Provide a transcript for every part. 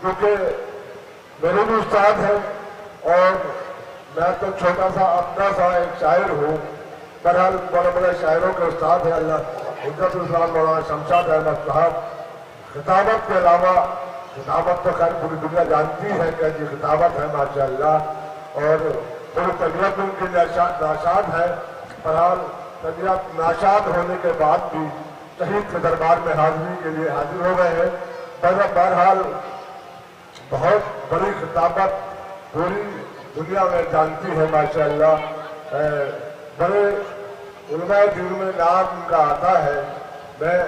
کیونکہ میرے بھی استاد ہیں اور میں تو چھوٹا سا اپنا سا ایک شاعر ہوں. بہرحال بڑے بڑے شاعروں کے استاد ہیں اللہ حجت الاسلام مولانا شمشاد احمد صاحب. خطابت کے علاوہ، خطابت تو خیر پوری دنیا جانتی ہے کہ یہ خطابت ہے ماشاءاللہ، اور پوری طبیعت ان کی ناشاد ہے. بہرحال طبیعت ناشاد ہونے کے بعد بھی شہید کے دربار میں حاضری کے لیے حاضر ہو گئے ہیں. بہرحال بہت بڑی خطابت پوری دنیا میں جانتی ہے ماشاءاللہ. بڑے علماء دین میں نام ان کا آتا ہے. میں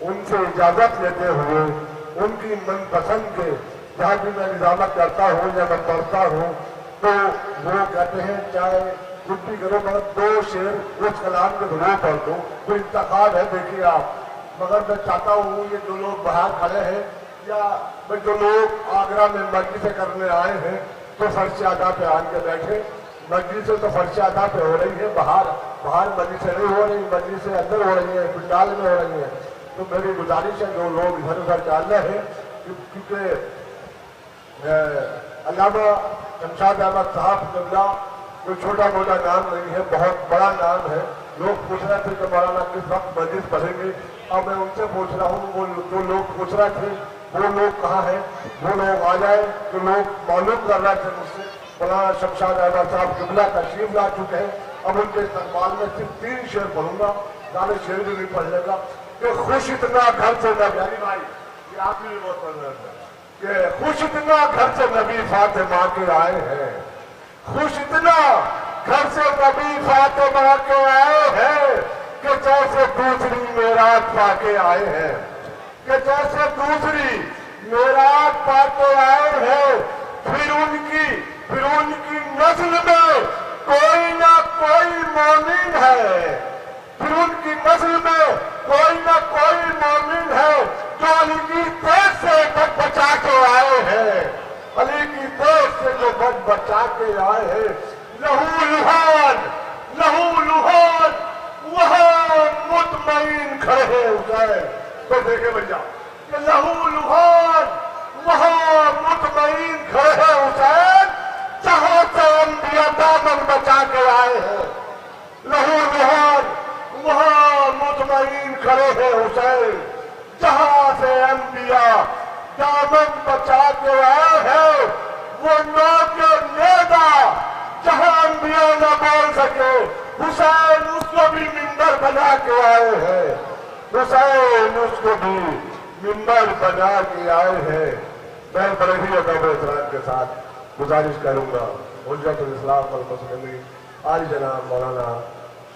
ان سے اجازت لیتے ہوئے ان کی من پسند کے جہاں بھی میں نظامت کرتا ہوں یا میں پڑھتا ہوں تو وہ کہتے ہیں چاہے کچھ بھی کرو مگر 2 شعر اس کلام کے ضرور پڑھ دو. تو انتخاب ہے دیکھیے آپ. مگر میں چاہتا ہوں یہ جو لوگ باہر کھڑے ہیں یا جو لوگ آگرہ میں مجلسیں کرنے آئے ہیں تو فرش ادا پہ آن کے بیٹھے. مجلسیں تو فرش ادا پہ ہو رہی ہے، باہر مجلسیں نہیں ہو رہی، مجلسیں اندر ہو رہی ہیں، پنڈال میں ہو رہی ہیں. تو میری گزارش ہے جو لوگ ادھر ادھر چل رہے ہیں کیونکہ علامہ شمشاد احمد صاحب قبلہ کوئی چھوٹا موٹا نام نہیں ہے، بہت بڑا نام ہے. لوگ پوچھ رہے تھے کہ مولانا کس وقت مجلس پڑھیں گے. اب میں ان سے پوچھ رہا ہوں وہ جو لوگ پوچھ رہے تھے وہ لوگ کہاں ہیں؟ وہ لوگ آ جائیں. جو لوگ معلوم کر رہے تھے مجھ سے مولانا شمشاد احمد صاحب قبلہ تشریف لا چکے ہیں. اب ان کے استقبال میں صرف 3 شعر پڑھوں گا، زیادہ شعر بھی نہیں پڑھ لے گا. کہ خوش اتنا گھر سے نبی بھائی یہ آپ بھی بہت پڑھ رہے تھے کہ خوش اتنا گھر سے نبی فاطمہ کے آئے ہیں. خوش اتنا گھر سے نبی فاطمہ کے آئے ہیں کہ جیسے دوسری معراج پا کے آئے ہیں. کہ جیسے دوسری معراج پا کے آئے ہیں. پھر ان کی نسل میں کوئی نہ کوئی مومن ہے. پھر ان کی نسل میں کوئی نہ کوئی مومن ہے جو علی کی تیز سے بچ بچا کے آئے ہیں. علی کی تیز سے جو بچ بچا کے آئے ہیں. لہو لہان وہاں مطمئن کھڑے ہیں حسین. تو دیکھیں بھیا کہ لہو لہان وہاں مطمئن کھڑے ہیں حسین جہاں سے انبیاء دامن بچا کے آئے ہیں. لہو لہان وہاں مطمئن کھڑے ہیں حسین جہاں سے انبیاء دامن بچا کے آئے ہیں. وہ نوک نیزہ جہاں انبیاء نہ بول سکے حسین اس کو بھی منبر بنا کے آئے ہیں. حسین اس کو بھی منبر بنا کے آئے ہیں. میں بڑے ہی ادب و احترام کے ساتھ گزارش کروں گا حجت الاسلام والمسلمین عالی جناب مولانا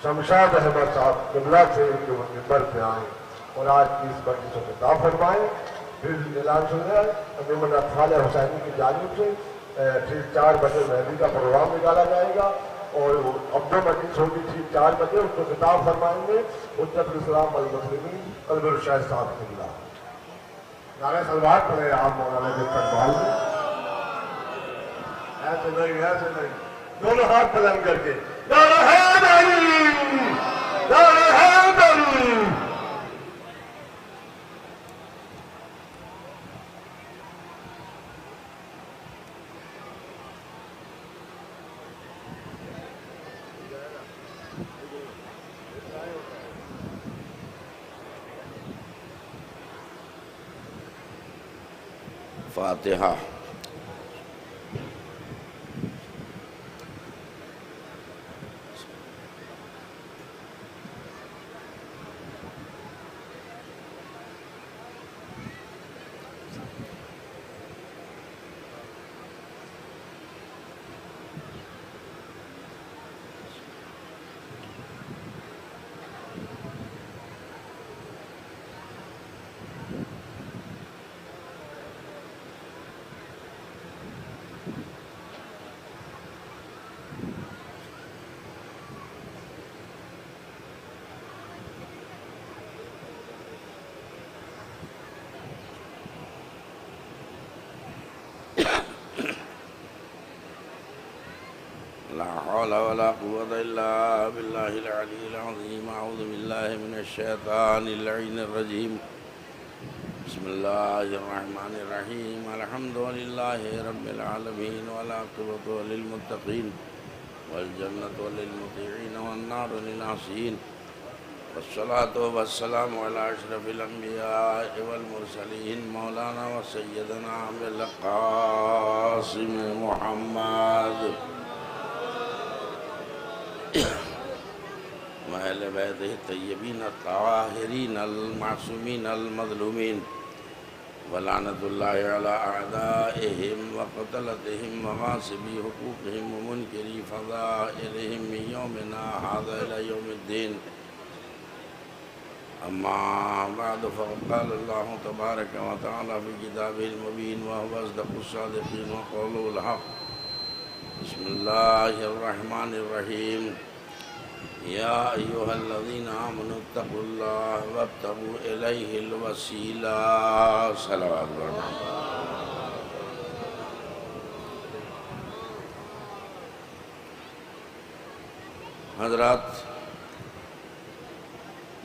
شمشاد احمد صاحب قبلہ سے ان کے منبر پہ آئیں اور آج کی اس مجلس سے خطاب فرمائیں. پھر اعلان سن رہا ہے عموماً اطفال حسینی کی جانب سے ٹھیک 4 بجے مہندی کا پروگرام نکالا جائے گا اور اب جو مجلس ہوگی ٹھیک 4 بجے اس کو خطاب فرمائیں گے حجت الاسلام والمسلمین قلب الشاہ صاحب قبلہ. نعرہ سلوات پڑھے آپ مولانا کے استقبال میں. ایسے نہیں دونوں ہاتھ بلند کر کے نعرہ حیدری نعرہ حیدری. فاتحہ. لا حول ولا قوة إلا بالله العلي العظيم. أعوذ بالله من الشيطان اللعين الرجيم. بسم بسم الله الرحمن الرحيم الحمد لله رب العالمين والعاقبة للمتقين والجنة للمطيعين والنار للعاصين والصلاة والسلام على أشرف الأنبياء والمرسلين مولانا وسيدنا أبي القاسم محمد وأهل بيته الطيبين الطاهرين المعصومين المظلومين ولعنة الله على أعدائهم وقتلتهم وغاصبي حقوقهم ومنكري فضائلهم من يومنا هذا إلى يوم الدين. أما بعد فقد قال الله تبارك وتعالى في كتابه المبين وهو أصدق الصادقين وقوله الحق. بسم الله الرحمن الرحيم. يا أيها الذين آمنوا اتقوا الله وابتغوا إليه الوسيلة. صلوات الله. حضرات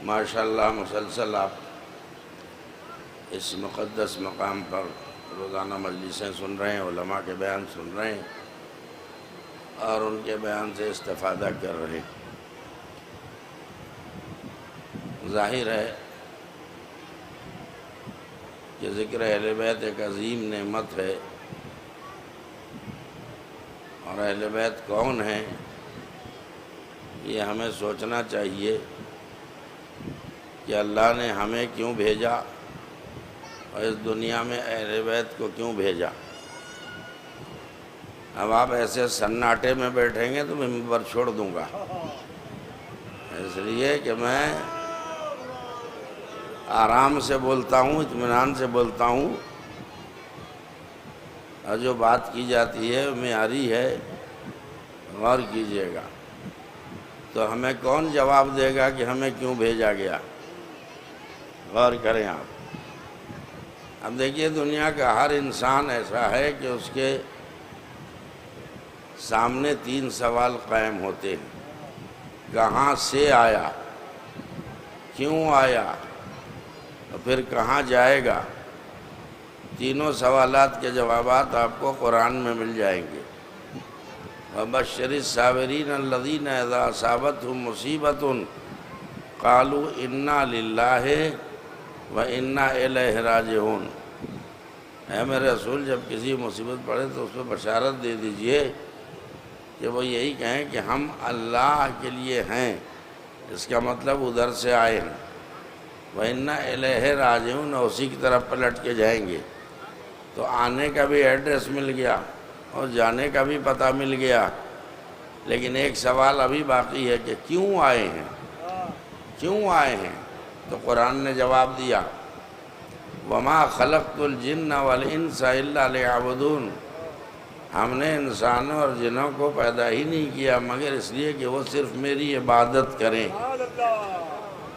ماشاءاللہ مسلسل آپ اس مقدس مقام پر روزانہ مجلسیں سن رہے ہیں، علماء کے بیان سن رہے ہیں اور ان کے بیان سے استفادہ کر رہے ہیں۔ ظاہر ہے کہ ذکر اہل بیت ایک عظیم نعمت ہے، اور اہل بیت کون ہیں یہ ہمیں سوچنا چاہیے کہ اللہ نے ہمیں کیوں بھیجا اور اس دنیا میں اہل بیت کو کیوں بھیجا۔ اب آپ ایسے سناٹے میں بیٹھیں گے تو میں ممبر چھوڑ دوں گا، اس لیے کہ میں آرام سے بولتا ہوں، اطمینان سے بولتا ہوں، اور جو بات کی جاتی ہے معیاری ہے، غور کیجیے گا۔ تو ہمیں کون جواب دے گا کہ ہمیں کیوں بھیجا گیا؟ غور کریں آپ۔ اب دیکھیے دنیا کا ہر انسان ایسا ہے کہ اس کے سامنے 3 سوال قائم ہوتے ہیں: کہاں سے آیا، کیوں آیا، اور پھر کہاں جائے گا۔ تینوں سوالات کے جوابات آپ کو قرآن میں مل جائیں گے۔ وَبَشِّرِ الصَّابِرِينَ الَّذِينَ إِذَا أَصَابَتْهُم مُّصِيبَةٌ قَالُوا إِنَّا لِلَّهِ وَإِنَّا إِلَيْهِ رَاجِعُونَ۔ اے میرے رسول، جب کسی مصیبت پڑے تو اس پہ بشارت دے دیجئے کہ وہ یہی کہیں کہ ہم اللہ کے لیے ہیں، اس کا مطلب ادھر سے آئے ہیں۔ وَإِنَّا إِلَيْهِ رَاجِعُونَ، اسی کی طرف پلٹ کے جائیں گے۔ تو آنے کا بھی ایڈریس مل گیا اور جانے کا بھی پتہ مل گیا، لیکن ایک سوال ابھی باقی ہے کہ کیوں آئے ہیں، کیوں آئے ہیں؟ تو قرآن نے جواب دیا: وَمَا خَلَقْتُ الْجِنَّ وَالْإِنسَ إِلَّا لِيَعْبُدُونَ۔ ہم نے انسانوں اور جنوں کو پیدا ہی نہیں کیا مگر اس لیے کہ وہ صرف میری عبادت کریں۔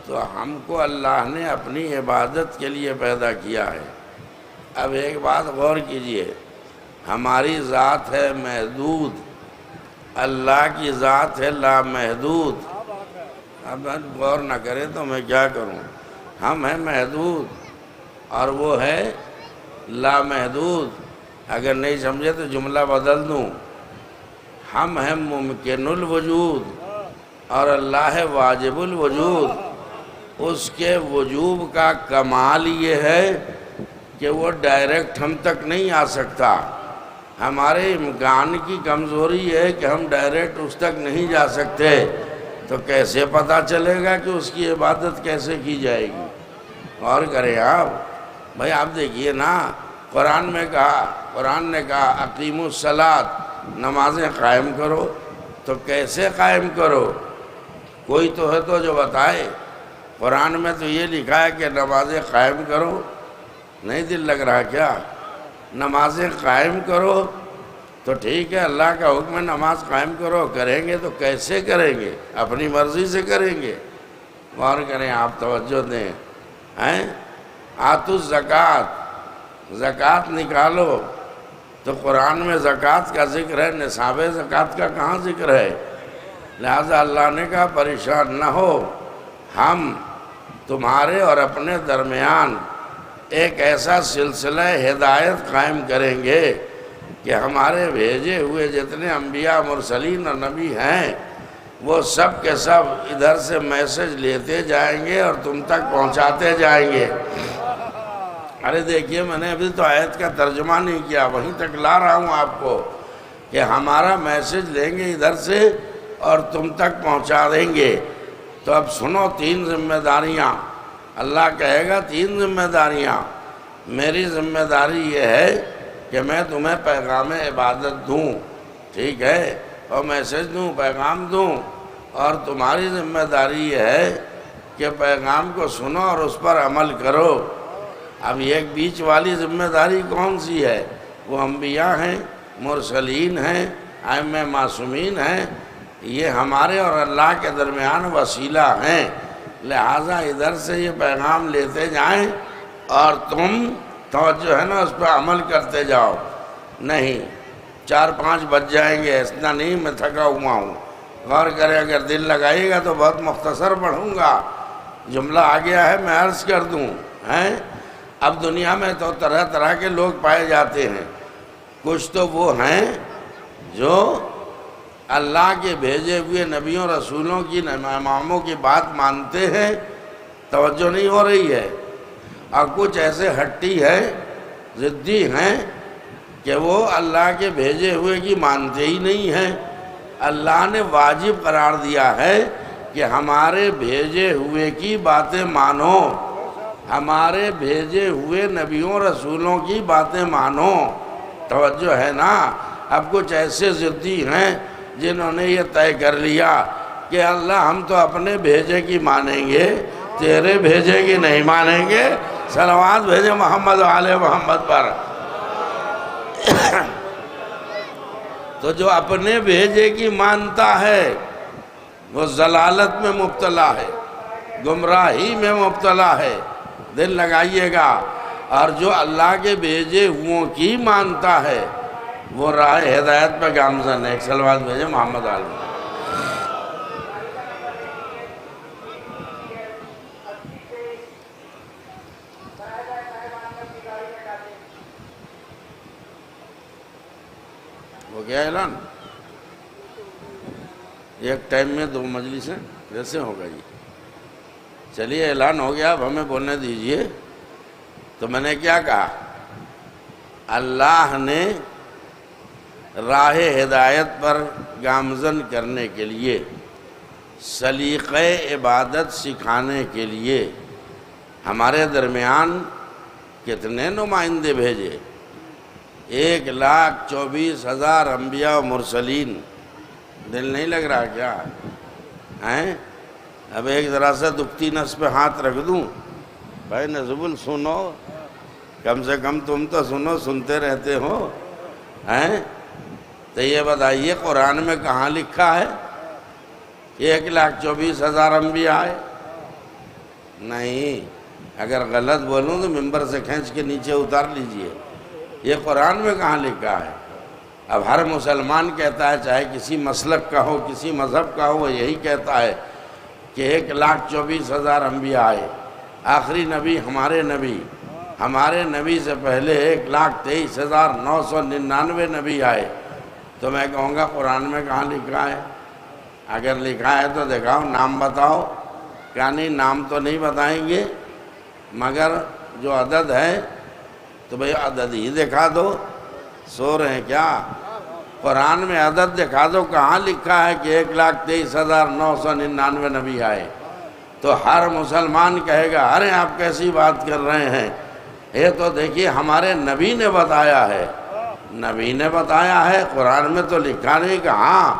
تو ہم کو اللہ نے اپنی عبادت کے لیے پیدا کیا ہے۔ اب ایک بات غور کیجئے، ہماری ذات ہے محدود، اللہ کی ذات ہے لامحدود۔ اب غور نہ کریں تو میں کیا کروں؟ ہم ہیں محدود اور وہ ہے لامحدود۔ اگر نہیں سمجھے تو جملہ بدل دوں، ہم ہیں ممکن الوجود اور اللہ ہے واجب الوجود۔ اس کے وجوب کا کمال یہ ہے کہ وہ ڈائریکٹ ہم تک نہیں آ سکتا۔ ہمارے امکان کی کمزوری ہے کہ ہم ڈائریکٹ اس تک نہیں جا سکتے۔ تو کیسے پتہ چلے گا کہ اس کی عبادت کیسے کی جائے گی؟ غور کریں آپ۔ بھائی آپ دیکھیے نا، قرآن نے کہا اقیموا الصلاۃ، نمازیں قائم کرو۔ تو کیسے قائم کرو؟ کوئی تو ہے تو جو بتائے۔ قرآن میں تو یہ لکھا ہے کہ نمازیں قائم کرو، نہیں دل لگ رہا کیا؟ نمازیں قائم کرو تو ٹھیک ہے، اللہ کا حکم ہے نماز قائم کرو، کریں گے تو کیسے کریں گے؟ اپنی مرضی سے کریں گے؟ غور کریں آپ، توجہ دیں۔ آتوا الزکوٰۃ، زکوٰۃ نکالو۔ تو قرآن میں زکوٰۃ کا ذکر ہے، نصاب زکوٰۃ کا کہاں ذکر ہے؟ لہذا اللہ نے کہا پریشان نہ ہو، ہم تمہارے اور اپنے درمیان ایک ایسا سلسلہ ہدایت قائم کریں گے کہ ہمارے بھیجے ہوئے جتنے انبیاء مرسلین اور نبی ہیں وہ سب کے سب ادھر سے میسج لیتے جائیں گے اور تم تک پہنچاتے جائیں گے۔ ارے دیکھیے، میں نے ابھی تو آیت کا ترجمہ نہیں کیا، وہیں تک لا رہا ہوں آپ کو کہ ہمارا میسج لیں گے ادھر سے اور تم تک پہنچا دیں گے۔ تو اب سنو، 3 ذمہ داریاں اللہ کہے گا، 3 ذمہ داریاں۔ میری ذمہ داری یہ ہے کہ میں تمہیں پیغام عبادت دوں، ٹھیک ہے، اور میسج دوں، پیغام دوں، اور تمہاری ذمہ داری یہ ہے کہ پیغام کو سنو اور اس پر عمل کرو۔ اب ایک بیچ والی ذمہ داری کون سی ہے؟ وہ انبیاء ہیں، مرسلین ہیں، ائمہ معصومین ہیں، یہ ہمارے اور اللہ کے درمیان وسیلہ ہیں، لہٰذا ادھر سے یہ پیغام لیتے جائیں اور تم توجہ ہے نا اس پہ عمل کرتے جاؤ۔ نہیں 4-5 بج جائیں گے، اتنا نہیں، میں تھکا ہوا ہوں۔ غور کریں، اگر دل لگائیے گا تو بہت مختصر پڑھوں گا، جملہ آ گیا ہے میں عرض کر دوں ہیں۔ اب دنیا میں تو طرح طرح کے لوگ پائے جاتے ہیں، کچھ تو وہ ہیں جو اللہ کے بھیجے ہوئے نبیوں رسولوں کی اماموں کی بات مانتے ہیں، توجہ نہیں ہو رہی ہے، اور کچھ ایسے ہٹی ہے، ضدی ہیں کہ وہ اللہ کے بھیجے ہوئے کی مانتے ہی نہیں ہیں۔ اللہ نے واجب قرار دیا ہے کہ ہمارے بھیجے ہوئے کی باتیں مانو، ہمارے بھیجے ہوئے نبیوں رسولوں کی باتیں مانو، توجہ ہے نا۔ اب کچھ ایسے ضدی ہیں جنہوں نے یہ طے کر لیا کہ اللہ ہم تو اپنے بھیجے کی مانیں گے، تیرے بھیجے کی نہیں مانیں گے۔ صلوات بھیجے محمد و آل محمد پر۔ تو جو اپنے بھیجے کی مانتا ہے وہ ضلالت میں مبتلا ہے، گمراہی میں مبتلا ہے، دل لگائیے گا۔ اور جو اللہ کے بھیجے ہوئوں کی مانتا ہے وہ راہ ہدایت پہ گامزن ہے۔ ایک صلوات بھیجے محمد عالم۔ ہو گیا اعلان؟ ایک ٹائم میں 2 مجلسیں کیسے ہوگا جی؟ چلیے اعلان ہو گیا، اب ہمیں بولنے دیجئے۔ تو میں نے کیا کہا؟ اللہ نے راہ ہدایت پر گامزن کرنے کے لیے، سلیقہ عبادت سکھانے کے لیے ہمارے درمیان کتنے نمائندے بھیجے؟ 1,24,000 انبیاء و مرسلین۔ دل نہیں لگ رہا کیا ہیں؟ اب ایک ذرا سا دکھتی نس پہ ہاتھ رکھ دوں، بھائی نظبل سنو، کم سے کم تم تو سنو، سنتے رہتے ہو ہیں؟ تو یہ بتائیے قرآن میں کہاں لکھا ہے 1,24,000 انبیاء آئے؟ نہیں، اگر غلط بولوں تو ممبر سے کھینچ کے نیچے اتار لیجئے۔ یہ قرآن میں کہاں لکھا ہے؟ اب ہر مسلمان کہتا ہے، چاہے کسی مسلک کا ہو، کسی مذہب کا ہو، وہ یہی کہتا ہے کہ 1,24,000 انبیاء آئے۔ آخری نبی ہمارے نبی سے پہلے 1,23,999 نبی آئے۔ تو میں کہوں گا قرآن میں کہاں لکھا ہے؟ اگر لکھا ہے تو دکھاؤ، نام بتاؤ۔ کیا نہیں، نام تو نہیں بتائیں گے، مگر جو عدد ہے تو بھئی عدد ہی دکھا دو۔ سو رہے ہیں کیا؟ قرآن میں عدد دکھا دو، کہاں لکھا ہے کہ 1,23,999 نبی آئے؟ تو ہر مسلمان کہے گا، ارے آپ کیسی بات کر رہے ہیں، یہ تو دیکھیے ہمارے نبی نے بتایا ہے۔ نبی نے بتایا ہے، قرآن میں تو لکھا نہیں۔ کہ ہاں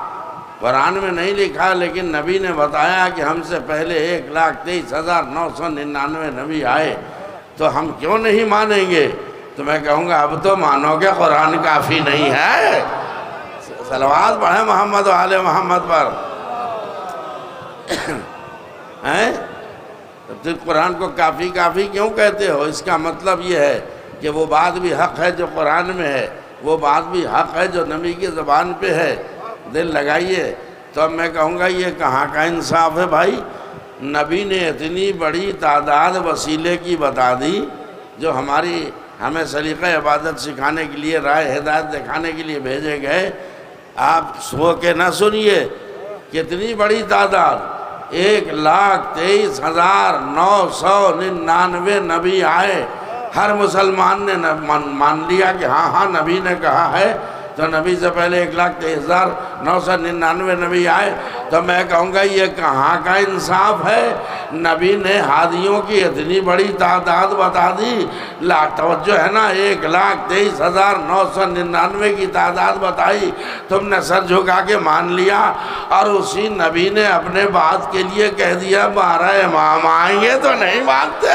قرآن میں نہیں لکھا، لیکن نبی نے بتایا کہ ہم سے پہلے 1,23,999 نبی آئے، تو ہم کیوں نہیں مانیں گے؟ تو میں کہوں گا اب تو مانو گے، قرآن کافی نہیں ہے۔ صلوات پڑھیں محمد و آل محمد پر۔ ہیں؟ تو قرآن کو کافی کیوں کہتے ہو؟ اس کا مطلب یہ ہے کہ وہ بات بھی حق ہے جو قرآن میں ہے، وہ بات بھی حق ہے جو نبی کی زبان پہ ہے۔ دل لگائیے۔ تو اب میں کہوں گا یہ کہاں کا انصاف ہے بھائی؟ نبی نے اتنی بڑی تعداد وسیلے کی بتا دی، جو ہمیں سلیقہ عبادت سکھانے کے لیے، راہ ہدایت دکھانے کے لیے بھیجے گئے، آپ سو کے نہ سنیے کتنی بڑی تعداد، 1,23,999 نبی آئے، ہر مسلمان نے مان لیا کہ ہاں نبی نے کہا ہے، تو نبی سے پہلے 1,23,999 نبی آئے، تو میں کہوں گا یہ کہاں کا انصاف ہے؟ نبی نے ہادیوں کی اتنی بڑی تعداد بتا دی، توجہ ہے نا، 1,23,999 کی تعداد بتائی، تم نے سر جھکا کے مان لیا، اور اسی نبی نے اپنے بات کے لیے کہہ دیا 12 امام آئیں گے تو نہیں مانتے۔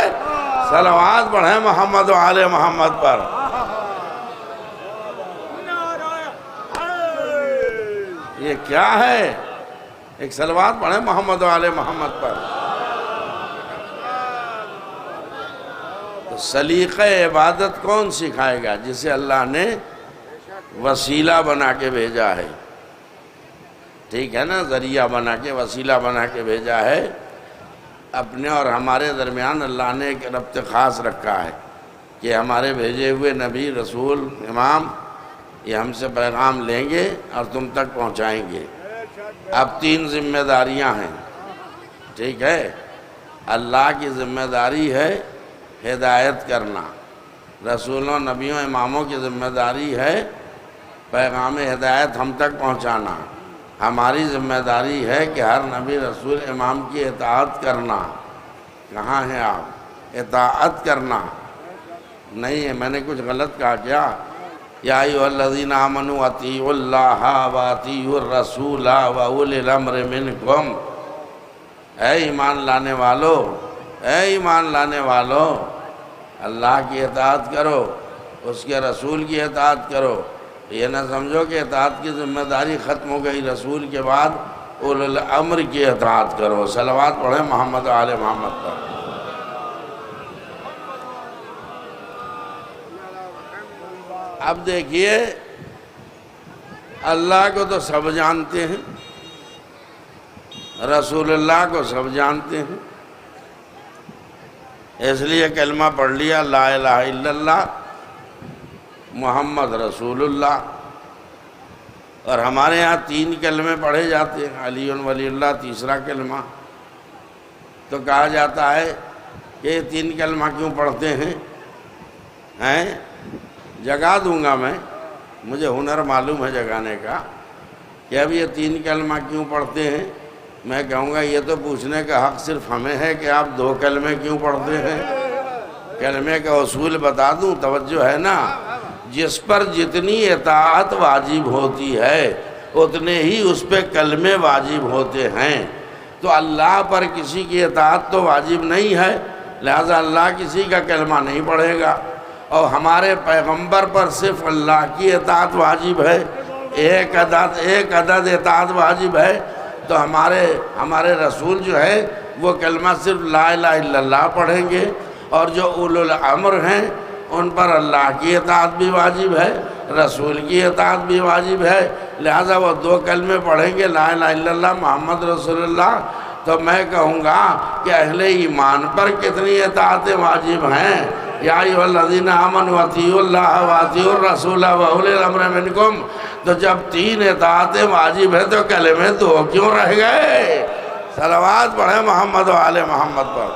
صلوات پڑھیں محمد و آل محمد پر۔ یہ کیا ہے؟ ایک صلوات پڑھیں محمد و آل محمد پر۔ تو سلیقہ عبادت کون سکھائے گا؟ جسے اللہ نے وسیلہ بنا کے بھیجا ہے، ٹھیک ہے نا، ذریعہ بنا کے، وسیلہ بنا کے بھیجا ہے۔ اپنے اور ہمارے درمیان اللہ نے ایک ربط خاص رکھا ہے کہ ہمارے بھیجے ہوئے نبی، رسول، امام، یہ ہم سے پیغام لیں گے اور تم تک پہنچائیں گے۔ اب 3 ذمہ داریاں ہیں، ٹھیک ہے؟ اللہ کی ذمہ داری ہے ہدایت کرنا، رسولوں، نبیوں، اماموں کی ذمہ داری ہے پیغام ہدایت ہم تک پہنچانا۔ ہماری ذمہ داری ہے کہ ہر نبی، رسول، امام کی اطاعت کرنا۔ کہاں ہیں آپ؟ اطاعت کرنا نہیں ہے، میں نے کچھ غلط کہا کیا؟ یا ایھا الذین آمنوا اطیعوا اللہ واطیعوا الرسول واولی الامر منکم، اے ایمان لانے والو، اے ایمان لانے والو، اللہ کی اطاعت کرو، اس کے رسول کی اطاعت کرو۔ یہ نہ سمجھو کہ اطاعت کی ذمہ داری ختم ہو گئی، رسول کے بعد اولی الامر کی اطاعت کرو۔ صلوات پڑھیں محمد و آل محمد پر۔ اب دیکھیے، اللہ کو تو سب جانتے ہیں، رسول اللہ کو سب جانتے ہیں، اس لیے کلمہ پڑھ لیا لا الہ الا اللہ محمد رسول اللہ۔ اور ہمارے ہاں 3 کلمے پڑھے جاتے ہیں، علی ولی اللہ تیسرا کلمہ۔ تو کہا جاتا ہے کہ یہ 3 کلمہ کیوں پڑھتے ہیں؟ جگا دوں گا میں، مجھے ہنر معلوم ہے جگانے کا، کہ اب یہ 3 کلمہ کیوں پڑھتے ہیں؟ میں کہوں گا یہ تو پوچھنے کا حق صرف ہمیں ہے کہ آپ 2 کلمے کیوں پڑھتے ہیں؟ کلمے کا اصول بتا دوں، توجہ ہے نا؟ جس پر جتنی اطاعت واجب ہوتی ہے اتنے ہی اس پہ کلمے واجب ہوتے ہیں۔ تو اللہ پر کسی کی اطاعت تو واجب نہیں ہے، لہذا اللہ کسی کا کلمہ نہیں پڑھے گا، اور ہمارے پیغمبر پر صرف اللہ کی اطاعت واجب ہے، ایک عدد اطاعت واجب ہے۔ تو ہمارے رسول جو ہے وہ کلمہ صرف لا الہ الا اللہ پڑھیں گے، اور جو اولو الامر ہیں ان پر اللہ کی اطاعت بھی واجب ہے، رسول کی اطاعت بھی واجب ہے، لہذا وہ 2 کلمے پڑھیں گے لا الہ الا اللہ محمد رسول اللہ۔ تو میں کہوں گا کہ اہل ایمان پر کتنی اطاعتیں واجب ہیں؟ یا ایھا الذین آمنوا اطیعوا اللہ واطیعوا الرسول واولی الامر منکم۔ تو جب 3 اطاعتیں واجب ہیں تو کلمے 2 کیوں رہ گئے؟ صلوات پڑھیں محمد و آل محمد پر۔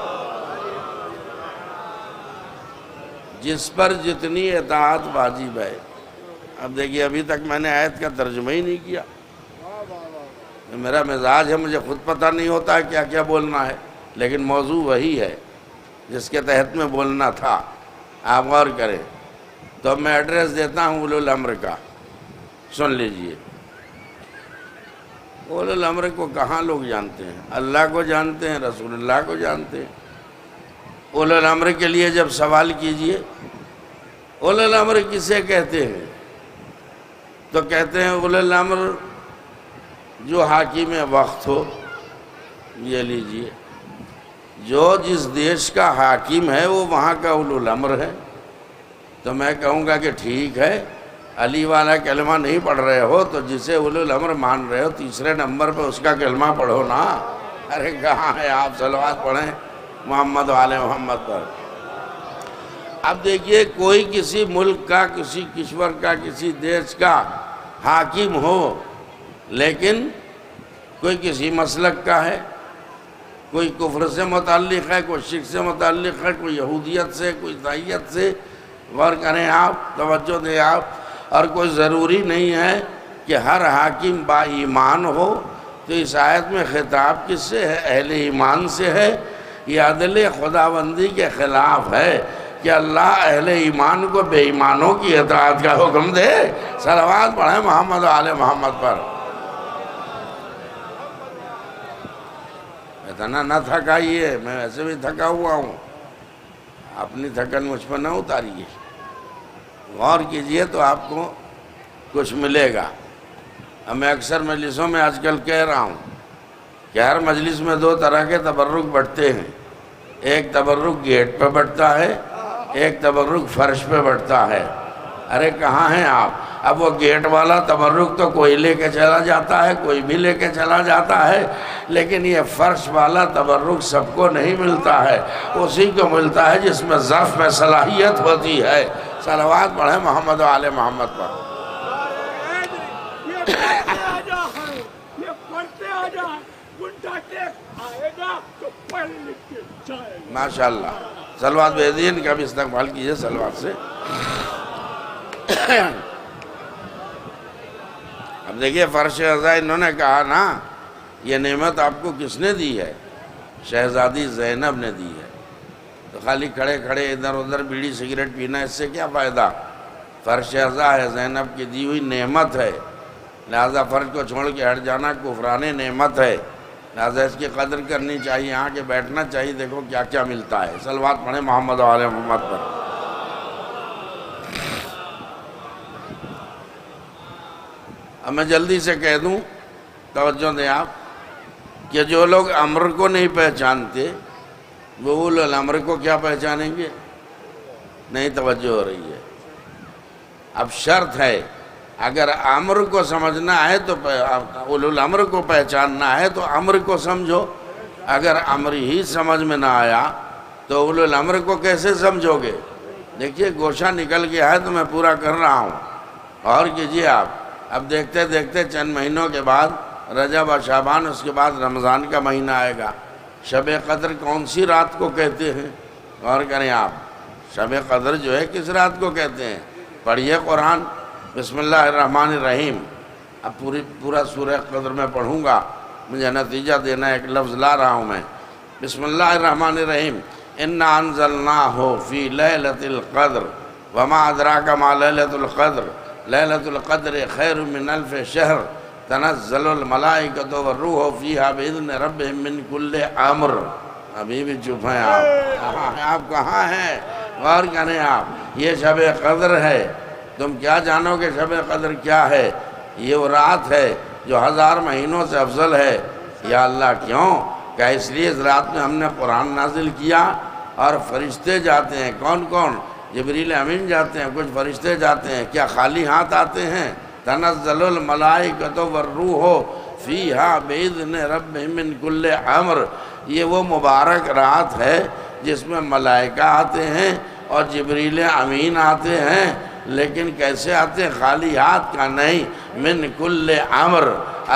جس پر جتنی اطاعت واجب ہے۔ اب دیکھیے، ابھی تک میں نے آیت کا ترجمہ ہی نہیں کیا، میرا مزاج ہے، مجھے خود پتہ نہیں ہوتا ہے کیا کیا بولنا ہے، لیکن موضوع وہی ہے جس کے تحت میں بولنا تھا۔ آپ غور کریں تو میں ایڈریس دیتا ہوں اولو الامر کا، سن لیجئے۔ اولو الامر کو کہاں لوگ جانتے ہیں؟ اللہ کو جانتے ہیں، رسول اللہ کو جانتے ہیں۔ اولو الامر کے لیے جب سوال کیجئے اولو الامر کسے کہتے ہیں، تو کہتے ہیں اولو الامر جو حاکم وقت ہو۔ یہ لیجئے، جو جس دیش کا حاکم ہے وہ وہاں کا اولو الامر ہے۔ تو میں کہوں گا کہ ٹھیک ہے، علی والا کلمہ نہیں پڑھ رہے ہو تو جسے اولو الامر مان رہے ہو 3 نمبر پہ اس کا کلمہ پڑھو نا۔ ارے کہاں ہے آپ؟ صلوات پڑھیں محمد و آل محمد پر۔ اب دیکھیے کوئی کسی ملک کا، کسی کشور کا، کسی دیش کا حاکم ہو، لیکن کوئی کسی مسلک کا ہے، کوئی کفر سے متعلق ہے، کوئی شرک سے متعلق ہے، کوئی یہودیت سے، کوئی عیسائیت سے، غور کریں آپ، توجہ دیں آپ، اور کوئی ضروری نہیں ہے کہ ہر حاکم با ایمان ہو۔ تو اس آیت میں خطاب کس سے ہے؟ اہل ایمان سے ہے۔ یہ عدل خداوندی کے خلاف ہے کہ اللہ اہل ایمان کو بے ایمانوں کی اطاعت کا حکم دے۔ صلوات پڑھیں محمد و آل محمد پر۔ اتنا نہ تھکائیے، میں ویسے بھی تھکا ہوا ہوں، اپنی تھکن مجھ پر نہ اتاریے، غور کیجئے تو آپ کو کچھ ملے گا۔ اب میں اکثر مجلسوں میں آج کل کہہ رہا ہوں کہ ہر مجلس میں دو طرح کے تبرک بٹتے ہیں، ایک تبرک گیٹ پہ بٹتا ہے، ایک تبرک فرش پہ بٹتا ہے۔ ارے کہاں ہیں آپ؟ اب وہ گیٹ والا تبرک تو کوئی لے کے چلا جاتا ہے، کوئی بھی لے کے چلا جاتا ہے، لیکن یہ فرش والا تبرک سب کو نہیں ملتا ہے، اسی کو ملتا ہے جس میں ظرف میں صلاحیت ہوتی ہے۔ صلوات پڑھیں محمد و آل محمد پر۔ ماشاءاللہ، صلوات بھیجئے، کا بھی استقبال کیجئے صلوات سے۔ اب دیکھیے فرش عزا انہوں نے کہا نا، یہ نعمت آپ کو کس نے دی ہے؟ شہزادی زینب نے دی ہے۔ تو خالی کھڑے کھڑے ادھر ادھر بیڑی سگریٹ پینا، اس سے کیا فائدہ؟ فرش عزا ہے، زینب کی دی ہوئی نعمت ہے، لہذا فرش کو چھوڑ کے ہٹ جانا کفران نعمت ہے، لہذا اس کی قدر کرنی چاہیے، آ کے بیٹھنا چاہیے، دیکھو کیا کیا ملتا ہے۔ صلوات پڑھیں محمد و آل محمد پر۔ اب میں جلدی سے کہہ دوں، توجہ دیں آپ، کہ جو لوگ امر کو نہیں پہچانتے وہ اولو الامر کو کیا پہچانیں گے؟ نہیں توجہ ہو رہی ہے۔ اب شرط ہے، اگر امر کو سمجھنا ہے تو اولو الامر کو پہچاننا ہے تو امر کو سمجھو، اگر امر ہی سمجھ میں نہ آیا تو اولو الامر کو کیسے سمجھو گے؟ دیکھیے گوشہ نکل گیا ہے تو میں پورا کر رہا ہوں، اور کیجئے آپ۔ اب دیکھتے دیکھتے چند مہینوں کے بعد رجب اور شعبان، اس کے بعد رمضان کا مہینہ آئے گا۔ شب قدر کون سی رات کو کہتے ہیں؟ غور کریں آپ، شب قدر جو ہے کس رات کو کہتے ہیں؟ پڑھیے قرآن، بسم اللہ الرحمن الرحیم۔ اب پورا سورہ قدر میں پڑھوں گا، مجھے نتیجہ دینا، ایک لفظ لا رہا ہوں میں۔ بسم اللہ الرحمن الرحیم۔ انا انزلناہ فی لیلۃ القدر وما ادراک ما لیلۃ القدر لیلۃ القدر خیر من الف شہر تنزل الملائکۃ والروح فیہا باذن ربہم من کل امر۔ ابھی بھی چپ ہیں آپ کہاں ہیں؟ غور کریں آپ، یہ شب قدر ہے، تم کیا جانو کہ شب قدر کیا ہے؟ یہ وہ رات ہے جو 1000 مہینوں سے افضل ہے۔ یا اللہ کیوں؟ کہ اس لیے اس رات میں ہم نے قرآن نازل کیا، اور فرشتے جاتے ہیں، کون کون؟ جبریل امین جاتے ہیں، کچھ فرشتے جاتے ہیں، کیا خالی ہاتھ آتے ہیں؟ تنزل الملائکۃ والروح فیہا باذن ربہم من کل امر۔ یہ وہ مبارک رات ہے جس میں ملائکہ آتے ہیں اور جبریل امین آتے ہیں، لیکن کیسے آتے ہیں؟ خالی ہاتھ کا نہیں، من کل امر،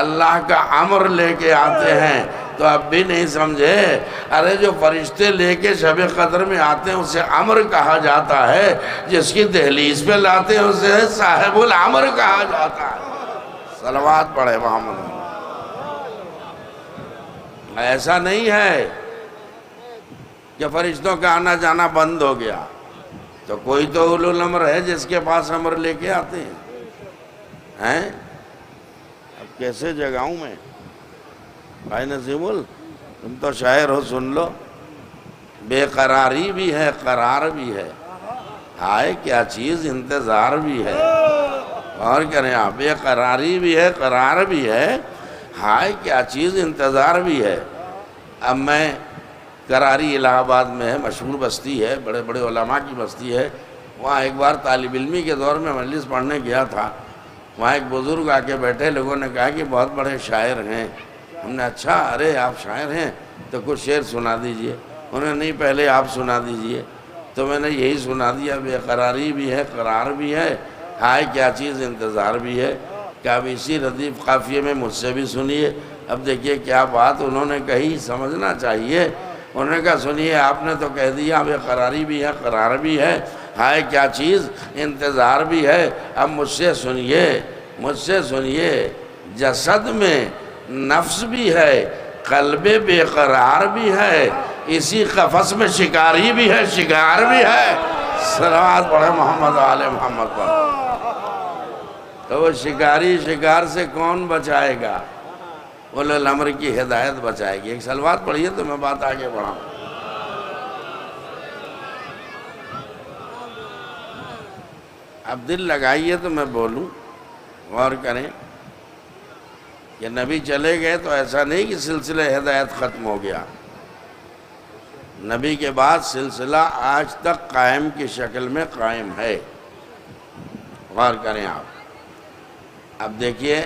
اللہ کا امر لے کے آتے ہیں۔ تو اب بھی نہیں سمجھے؟ ارے جو فرشتے لے کے شب قدر میں آتے ہیں اسے امر کہا جاتا ہے، جس کی دہلیز پہ لاتے ہیں اسے صاحب الامر کہا جاتا ہے۔ صلوات پڑھے محمد۔ ایسا نہیں ہے کہ فرشتوں کا آنا جانا بند ہو گیا، تو کوئی تو اولو الامر ہے جس کے پاس امر لے کے آتے ہیں۔ اب کیسے جگاؤں میں؟ بھائی نظیم تم تو شاعر ہو، سن لو۔ بے قراری بھی ہے، قرار بھی ہے، ہائے کیا چیز انتظار بھی ہے۔ اور کریں آپ، بے قراری بھی ہے، قرار بھی ہے، ہائے کیا چیز انتظار بھی ہے۔ اب میں قراری الہ آباد میں ہے، مشہور بستی ہے، بڑے بڑے علماء کی بستی ہے، وہاں ایک بار طالب علمی کے دور میں مجلس پڑھنے گیا تھا۔ وہاں ایک بزرگ آ کے بیٹھے، لوگوں نے کہا کہ بہت بڑے شاعر ہیں۔ ہم نے اچھا، ارے آپ شاعر ہیں تو کچھ شعر سنا دیجئے۔ انہوں نے نہیں، پہلے آپ سنا دیجئے۔ تو میں نے یہی سنا دیا، بے قراری بھی ہے، قرار بھی ہے، ہائے کیا چیز انتظار بھی ہے، کہ اب اسی ردیف قافیے میں مجھ سے بھی سنیے۔ اب دیکھیے کیا بات انہوں نے کہی، سمجھنا چاہیے۔ انہوں نے کہا سنیے آپ نے تو کہہ دیا بے قراری بھی ہے، قرار بھی ہے، ہائے کیا چیز انتظار بھی ہے، اب مجھ سے سنیے، مجھ سے سنیے۔ جسد میں نفس بھی ہے، قلب بے قرار بھی ہے، اسی قفس میں شکاری بھی ہے، شکار بھی ہے۔ صلوات پڑھے محمد آل محمد پر۔ تو وہ شکاری شکار سے کون بچائے گا؟ اولو الامر کی ہدایت بچائے گی۔ ایک صلوات پڑھیے تو میں بات آگے بڑھاؤں۔ اب دل لگائیے تو میں بولوں، غور کریں کہ نبی چلے گئے تو ایسا نہیں کہ سلسلہ ہدایت ختم ہو گیا۔ نبی کے بعد سلسلہ آج تک قائم کی شکل میں قائم ہے۔ غور کریں آپ۔ اب دیکھیے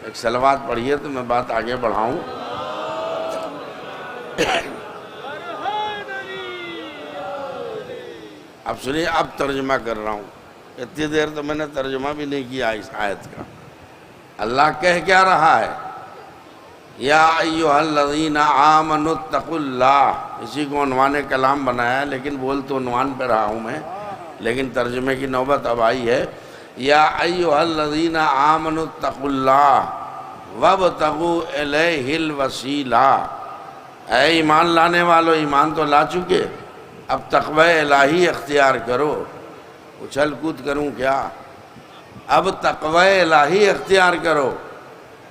ایک صلوات پڑھیے تو میں بات آگے بڑھاؤں۔ اب سنیے، اب ترجمہ کر رہا ہوں۔ اتنی دیر تو میں نے ترجمہ بھی نہیں کیا اس آیت کا۔ اللہ کہہ کیا رہا ہے؟ یا ایھا الذین آمنوا اتقوا اللہ، اسی کو عنوان کلام بنایا، لیکن بول تو عنوان پہ رہا ہوں میں، لیکن ترجمے کی نوبت اب آئی ہے۔ یا ایھا الذین آمنوا اتقوا اللہ وابتغوا الیہ الوسیلہ، اے ایمان لانے والو، ایمان تو لا چکے، اب تقوی الہی اختیار کرو۔ اچھل کود کروں کیا؟ اب تقوی الہی اختیار کرو۔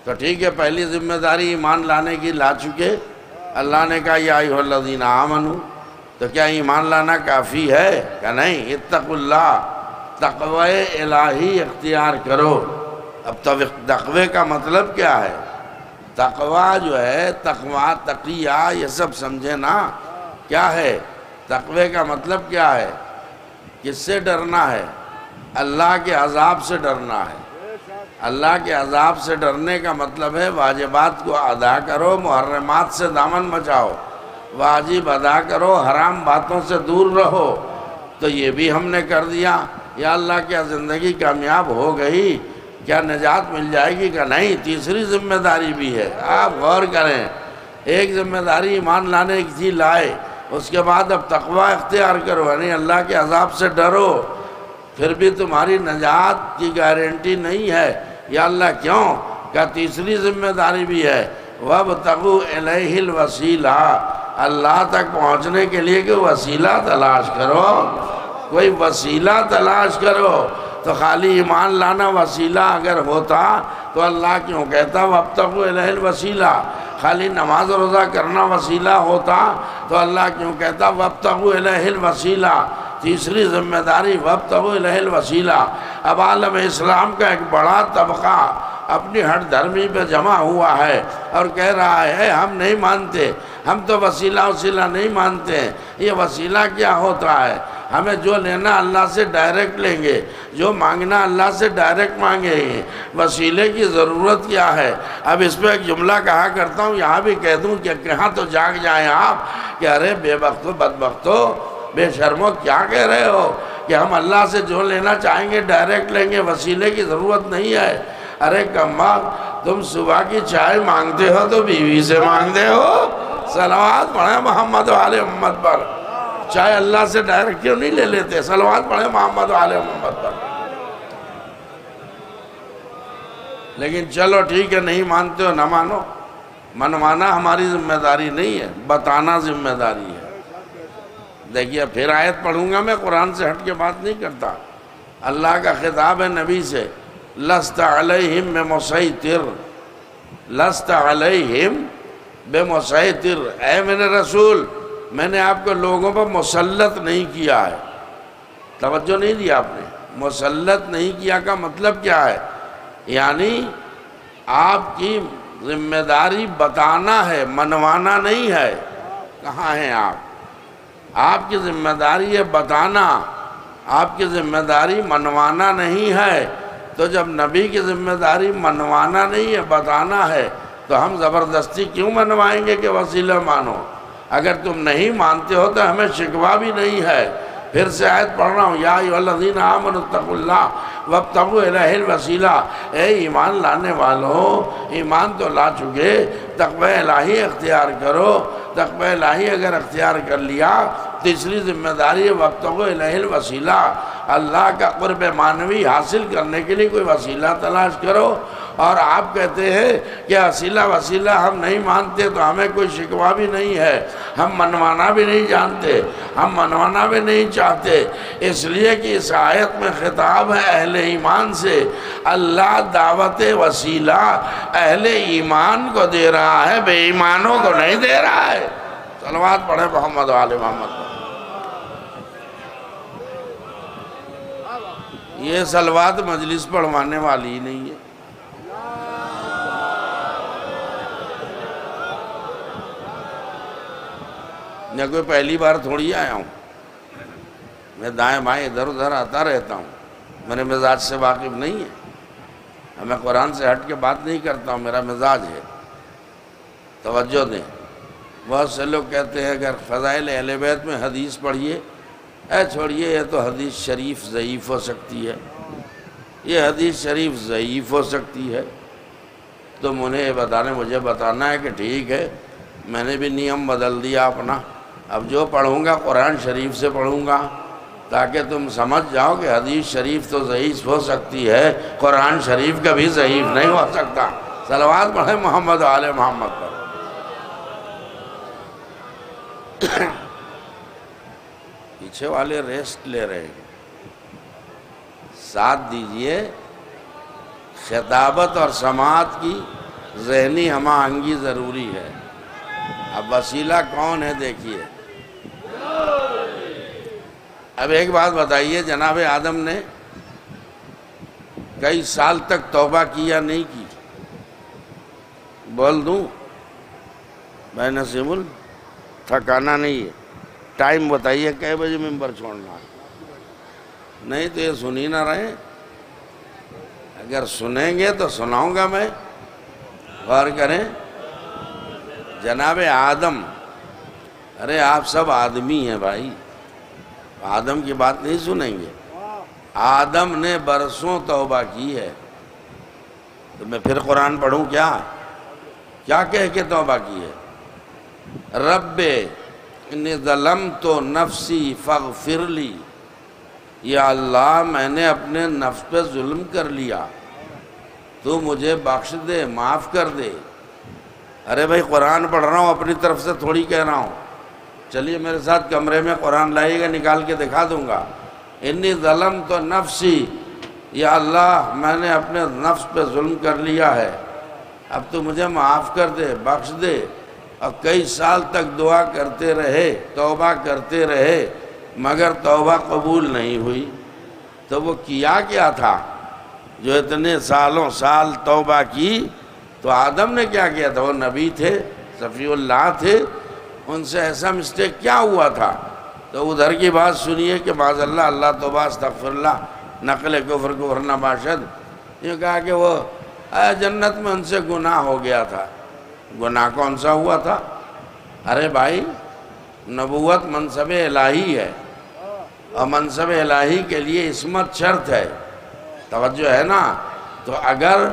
تو ٹھیک ہے، پہلی ذمہ داری ایمان لانے کی لا چکے۔ اللہ نے کہا یا ایھا الذین آمنوا، تو کیا ایمان لانا کافی ہے؟ کہ نہیں، اتقوا اللہ، تقوی الہی اختیار کرو۔ اب تقوی کا مطلب کیا ہے؟ تقوی جو ہے، تقوی، تقیہ، یہ سب سمجھے نا کیا ہے؟ تقوی کا مطلب کیا ہے؟ کس سے ڈرنا ہے؟ اللہ کے عذاب سے ڈرنا ہے۔ اللہ کے عذاب سے ڈرنے کا مطلب ہے واجبات کو ادا کرو، محرمات سے دامن بچاؤ، واجب ادا کرو، حرام باتوں سے دور رہو۔ تو یہ بھی ہم نے کر دیا۔ یا اللہ کیا زندگی کامیاب ہو گئی؟ کیا نجات مل جائے گی؟ کہ نہیں، تیسری ذمہ داری بھی ہے۔ آپ غور کریں، ایک ذمہ داری ایمان لانے کی لائے، اس کے بعد اب تقوی اختیار کرو، یعنی اللہ کے عذاب سے ڈرو۔ پھر بھی تمہاری نجات کی گارنٹی نہیں ہے۔ یا اللہ کیوں؟ کہ تیسری ذمہ داری بھی ہے، وابتغوا الیہ الوسیلہ، اللہ تک پہنچنے کے لیے کہ وسیلہ تلاش کرو، کوئی وسیلہ تلاش کرو۔ تو خالی ایمان لانا وسیلہ اگر ہوتا تو اللہ کیوں کہتا وابتغوا الیہ الوسیلہ؟ خالی نماز روزہ کرنا وسیلہ ہوتا تو اللہ کیوں کہتا وابتغوا الیہ الوسیلہ؟ تیسری ذمہ داری وابتغوا الیہ الوسیلہ۔ اب عالم اسلام کا ایک بڑا طبقہ اپنی ہٹ دھرمی پہ جمع ہوا ہے اور کہہ رہا ہے ہم نہیں مانتے، ہم تو وسیلہ نہیں مانتے ہیں۔ یہ وسیلہ کیا ہوتا ہے؟ ہمیں جو لینا اللہ سے ڈائریکٹ لیں گے، جو مانگنا اللہ سے ڈائریکٹ مانگیں گے، وسیلے کی ضرورت کیا ہے؟ اب اس پہ ایک جملہ کہا کرتا ہوں، یہاں بھی کہہ دوں کہ کہاں تو جاگ جائیں آپ کہ ارے بے بختو، بدبختو، بے شرمو، کیا کہہ رہے ہو کہ ہم اللہ سے جو لینا چاہیں گے ڈائریکٹ لیں گے، وسیلے کی ضرورت نہیں ہے؟ ارے کمال، تم صبح کی چائے مانگتے ہو تو بیوی سے مانگتے ہو؟ صلوات پڑھیں محمد و آل محمد پر۔ چائے اللہ سے ڈائریکٹ کیوں نہیں لے لیتے؟ صلوات پڑھیں محمد و آل محمد پر۔ لیکن چلو ٹھیک ہے، نہیں مانتے ہو نہ مانو، منوانا ہماری ذمہ داری نہیں ہے، بتانا ذمہ داری ہے۔ دیکھیے پھر آیت پڑھوں گا، میں قرآن سے ہٹ کے بات نہیں کرتا۔ اللہ کا خطاب ہے نبی سے، لست علیہم بمسیطر، لست علیہم بمسیطر، اے میرے رسول، میں نے آپ کو لوگوں پر مسلط نہیں کیا ہے۔ توجہ نہیں دیا آپ نے؟ مسلط نہیں کیا کا مطلب کیا ہے؟ یعنی آپ کی ذمہ داری بتانا ہے، منوانا نہیں ہے۔ کہاں ہیں آپ؟ آپ کی ذمہ داری ہے بتانا، آپ کی ذمہ داری منوانا نہیں ہے۔ تو جب نبی کی ذمہ داری منوانا نہیں ہے، بتانا ہے، تو ہم زبردستی کیوں منوائیں گے کہ وسیلہ مانو؟ اگر تم نہیں مانتے ہو تو ہمیں شکوہ بھی نہیں ہے، پھر سے آیت پڑھ رہا ہوں، یا ایھا الذین آمنوا اتقوا اللہ وابتغوا الیہ الوسیلہ، اے ایمان لانے والوں، ایمان تو لا چکے، تقوی الہی اختیار کرو۔ تقوی الہی اگر اختیار کر لیا، تیسری ذمہ داری ہے وابتغوا الیہ الوسیلہ، اللہ کا قرب معنوی حاصل کرنے کے لیے کوئی وسیلہ تلاش کرو۔ اور آپ کہتے ہیں کہ وسیلہ ہم نہیں مانتے، تو ہمیں کوئی شکوہ بھی نہیں ہے، ہم منوانا بھی نہیں جانتے، ہم منوانا بھی نہیں چاہتے، اس لیے کہ اس آیت میں خطاب ہے اہل ایمان سے۔ اللہ دعوت وسیلہ اہل ایمان کو دے رہا ہے، بے ایمانوں کو نہیں دے رہا ہے۔ صلوات پڑھیں محمد و آل محمد پر۔ یہ صلوات مجلس پڑھوانے والی ہی نہیں ہے۔ میں کوئی پہلی بار تھوڑی آیا ہوں، میں دائیں بائیں ادھر ادھر آتا رہتا ہوں، میرے مزاج سے واقف نہیں ہے، میں قرآن سے ہٹ کے بات نہیں کرتا ہوں، میرا مزاج ہے۔ توجہ دیں، بہت سے لوگ کہتے ہیں اگر فضائل اہل بیت میں حدیث پڑھیے، چھوڑیے یہ تو حدیث شریف ضعیف ہو سکتی ہے، یہ حدیث شریف ضعیف ہو سکتی ہے، تو مجھے بتانا ہے کہ ٹھیک ہے، میں نے بھی نیم بدل دیا اپنا، اب جو پڑھوں گا قرآن شریف سے پڑھوں گا، تاکہ تم سمجھ جاؤ کہ حدیث شریف تو ضعیف ہو سکتی ہے، قرآن شریف کبھی ضعیف نہیں ہو سکتا۔ صلوات پڑھیں محمد و آل محمد پر۔ پیچھے والے ریسٹ لے رہے ہیں، ساتھ دیجئے، خطابت اور سماعت کی ذہنی ہم آہنگی ضروری ہے۔ اب وسیلہ کون ہے دیکھیے۔ اب ایک بات بتائیے، جناب آدم نے کئی سال تک توبہ کی یا نہیں کی؟ بول دوں بھائی نصیب تھکانا نہیں ہے، ٹائم بتائیے کئے بجے ممبر چھوڑنا ہے؟ نہیں تو یہ سنی نہ رہے، اگر سنیں گے تو سناؤں گا میں، غور کریں۔ جناب آدم، ارے آپ سب آدمی ہیں بھائی، آدم کی بات نہیں سنیں گے۔ آدم نے برسوں توبہ کی ہے، تو میں پھر قرآن پڑھوں کیا کہہ کے توبہ کی ہے؟ رب انی ظلمت نفسی فاغفر لی، یا اللہ میں نے اپنے نفس پہ ظلم کر لیا، تو مجھے بخش دے، معاف کر دے۔ ارے بھائی قرآن پڑھ رہا ہوں، اپنی طرف سے تھوڑی کہہ رہا ہوں۔ چلیے میرے ساتھ کمرے میں قرآن لائیے گا، نکال کے دکھا دوں گا۔ انی ظلمت نفسی، یا اللہ میں نے اپنے نفس پہ ظلم کر لیا ہے، اب تو مجھے معاف کر دے، بخش دے۔ اور کئی سال تک دعا کرتے رہے، توبہ کرتے رہے، مگر توبہ قبول نہیں ہوئی۔ تو وہ کیا تھا جو اتنے سالوں سال توبہ کی؟ تو آدم نے کیا کیا تھا؟ وہ نبی تھے، صفی اللہ تھے، ان سے ایسا مسٹیک کیا ہوا تھا؟ تو ادھر کی بات سنیے کہ معاذ اللہ، اللہ توبہ استغفر اللہ، نقل کفر کفر نہ باشد۔ یہ کہا کہ وہ جنت میں ان سے گناہ ہو گیا تھا۔ گناہ کون سا ہوا تھا؟ ارے بھائی نبوت منصب الہی ہے، اور منصب الہی کے لیے عصمت شرط ہے، توجہ ہے نا؟ تو اگر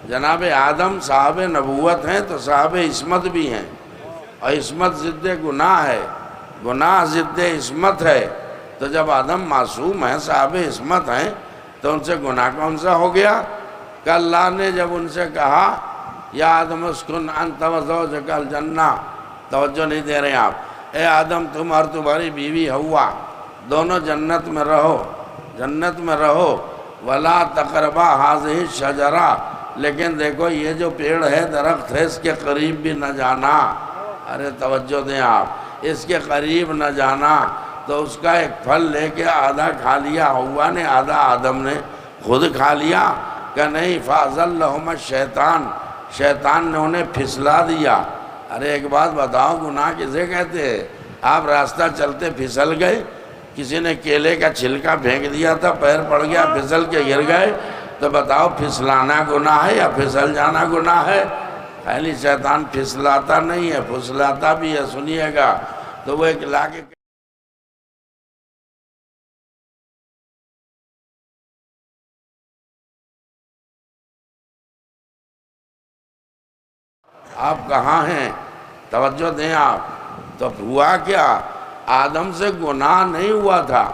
جناب آدم صاحب نبوت ہیں تو صاحب عصمت بھی ہیں، اور عصمت ضد گناہ ہے، گناہ ضد عصمت ہے۔ تو جب آدم معصوم ہیں، صاحب عصمت ہیں، تو ان سے گناہ کون سا ہو گیا؟ کہ اللہ نے جب ان سے کہا یا آدم اسکن انت وزوجک الجنہ، توجہ نہیں دے رہے ہیں آپ، اے آدم تم اور تمہاری بیوی حوا دونوں جنت میں رہو، جنت میں رہو، ولا تقربا ہذہ الشجرہ، لیکن دیکھو یہ جو پیڑ ہے، درخت ہے، اس کے قریب بھی نہ جانا۔ ارے توجہ دیں آپ، اس کے قریب نہ جانا۔ تو اس کا ایک پھل لے کے آدھا کھا لیا حوا نے، آدھا آدم نے خود کھا لیا کہ نہیں، فَأَزَلَّهُمَا الشَّيْطَانُ، شیطان نے انہیں پھسلا دیا۔ ارے ایک بات بتاؤ، گناہ کسے کہتے ہیں؟ آپ راستہ چلتے پھسل گئے، کسی نے کیلے کا چھلکا پھینک دیا تھا، پیر پڑ گیا، پھسل کے گر گئے، تو بتاؤ پھسلانا گناہ ہے یا پھسل جانا گناہ ہے؟ خالی شیطان پھسلاتا نہیں ہے، پھسلاتا بھی ہے، سنیے گا۔ تو وہ ایک لا کے آپ کہاں ہیں؟ توجہ دیں آپ۔ تو ہوا کیا؟ آدم سے گناہ نہیں ہوا تھا۔